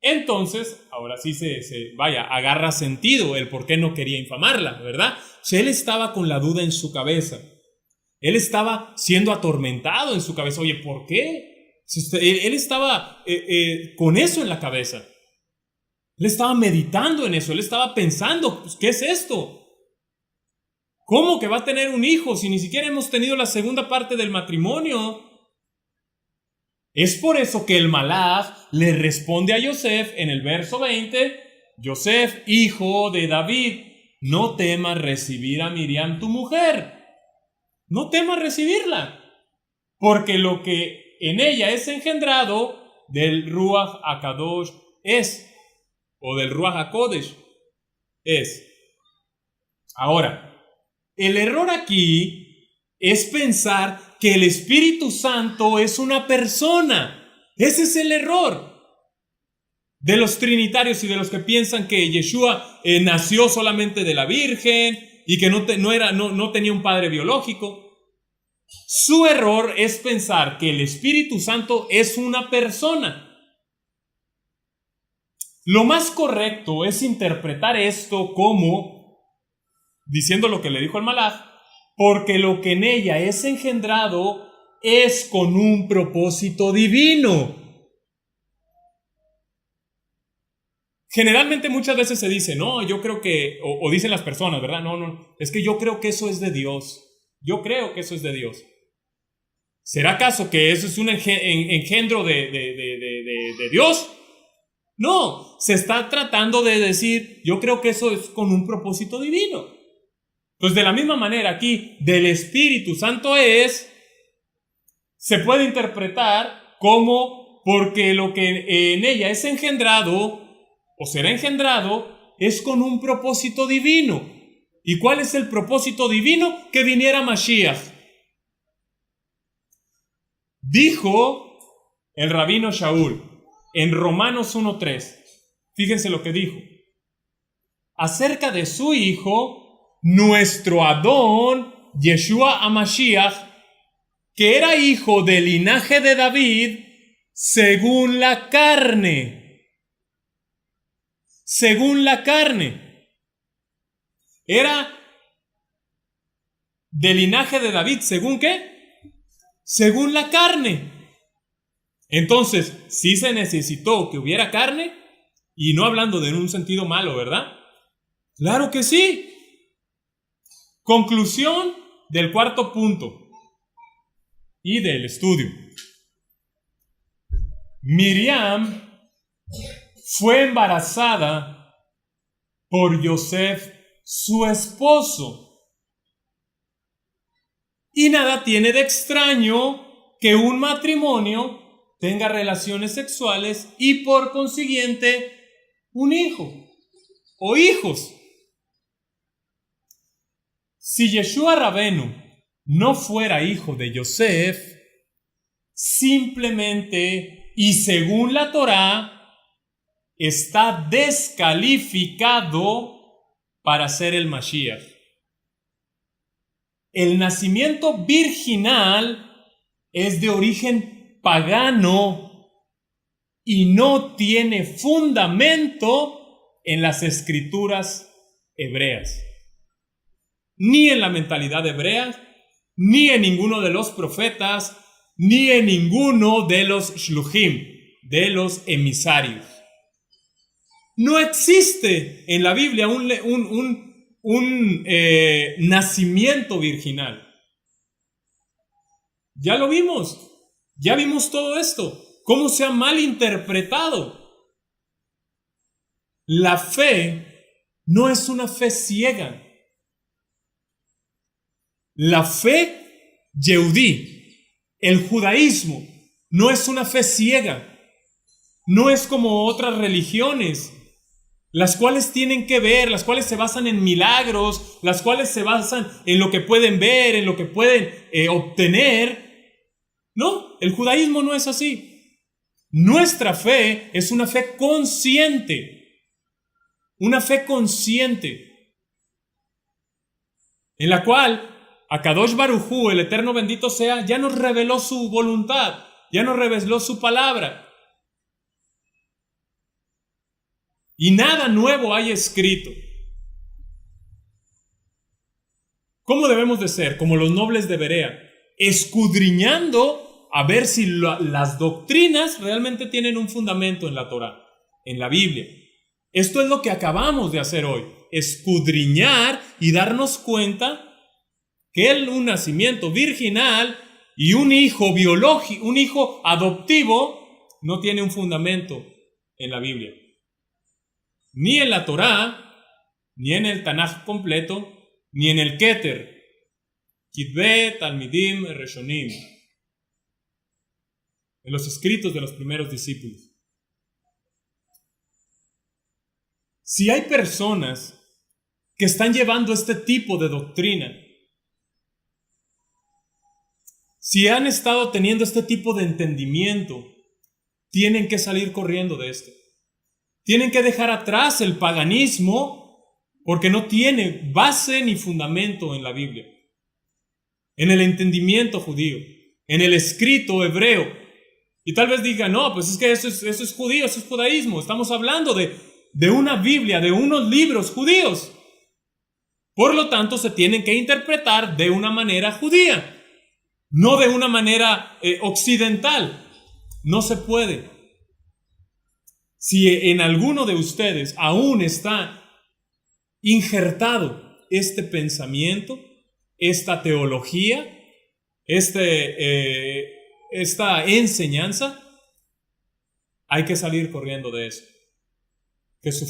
Entonces, ahora sí agarra sentido el por qué no quería infamarla, ¿verdad? O sea, él estaba con la duda en su cabeza. Él estaba siendo atormentado en su cabeza. Oye, ¿por qué? Él estaba con eso en la cabeza. Él estaba meditando en eso. Él estaba pensando, pues, ¿qué es esto? ¿Cómo que va a tener un hijo si ni siquiera hemos tenido la segunda parte del matrimonio? Es por eso que el malaj le responde a Yosef en el verso 20, Yosef, hijo de David, no temas recibir a Miriam tu mujer. No temas recibirla, porque lo que en ella es engendrado del Ruach HaKadosh es, o del Ruach HaKodesh es. Ahora, el error aquí es pensar que el Espíritu Santo es una persona. Ese es el error de los trinitarios y de los que piensan que Yeshua nació solamente de la Virgen y que no tenía un padre biológico. Su error es pensar que el Espíritu Santo es una persona. Lo más correcto es interpretar esto como, diciendo lo que le dijo el Malaj, porque lo que en ella es engendrado es con un propósito divino. Generalmente muchas veces se dice, no, yo creo que, o dicen las personas, ¿verdad? No, es que yo creo que eso es de Dios. Yo creo que eso es de Dios. ¿Será acaso que eso es un engendro de Dios? No, se está tratando de decir, yo creo que eso es con un propósito divino. Pues de la misma manera aquí, del Espíritu Santo se puede interpretar como porque lo que en ella es engendrado, o será engendrado, es con un propósito divino. ¿Y cuál es el propósito divino? Que viniera Mashiach. Dijo el rabino Shaul en Romanos 1:3, fíjense lo que dijo, acerca de su hijo, nuestro Adón, Yeshua HaMashiach, que era hijo del linaje de David, según la carne. Según la carne. Era del linaje de David, ¿según qué? Según la carne. Entonces, sí se necesitó que hubiera carne, y no hablando de un sentido malo, ¿verdad? Claro que sí. Conclusión del cuarto punto y del estudio. Miriam fue embarazada por Yosef, su esposo. Y nada tiene de extraño que un matrimonio tenga relaciones sexuales y por consiguiente un hijo o hijos. Si Yeshua Rabenu no fuera hijo de Yosef, simplemente y según la Torá, está descalificado para ser el Mashiach. El nacimiento virginal es de origen pagano y no tiene fundamento en las escrituras hebreas, ni en la mentalidad hebrea, ni en ninguno de los profetas, ni en ninguno de los shluchim, de los emisarios. No existe en la Biblia un nacimiento virginal. Ya lo vimos, ya vimos todo esto, cómo se ha malinterpretado. La fe no es una fe ciega. La fe yehudí, el judaísmo, no es una fe ciega. No es como otras religiones, las cuales tienen que ver, las cuales se basan en milagros, las cuales se basan en lo que pueden ver, en lo que pueden obtener. No, el judaísmo no es así. Nuestra fe es una fe consciente, en la cual Akadosh Baruj Hu, el eterno bendito sea, ya nos reveló su voluntad, ya nos reveló su palabra. Y nada nuevo hay escrito. ¿Cómo debemos de ser? Como los nobles de Berea, escudriñando a ver si las doctrinas realmente tienen un fundamento en la Torá, en la Biblia. Esto es lo que acabamos de hacer hoy, escudriñar y darnos cuenta que un nacimiento virginal y un hijo biológico, un hijo adoptivo, no tiene un fundamento en la Biblia. Ni en la Torá, ni en el Tanaj completo, ni en el Keter, Kitbe, Talmidim, Reshonim, en los escritos de los primeros discípulos. Si hay personas que están llevando este tipo de doctrina, si han estado teniendo este tipo de entendimiento, tienen que salir corriendo de esto. Tienen que dejar atrás el paganismo porque no tiene base ni fundamento en la Biblia. en el entendimiento judío, en el escrito hebreo. Y tal vez diga, no, pues es que eso es judío, eso es judaísmo. Estamos hablando de una Biblia, de unos libros judíos. Por lo tanto, se tienen que interpretar de una manera judía, no de una manera occidental. No se puede. Si en alguno de ustedes aún está injertado este pensamiento, esta teología, esta enseñanza, hay que salir corriendo de eso. Que su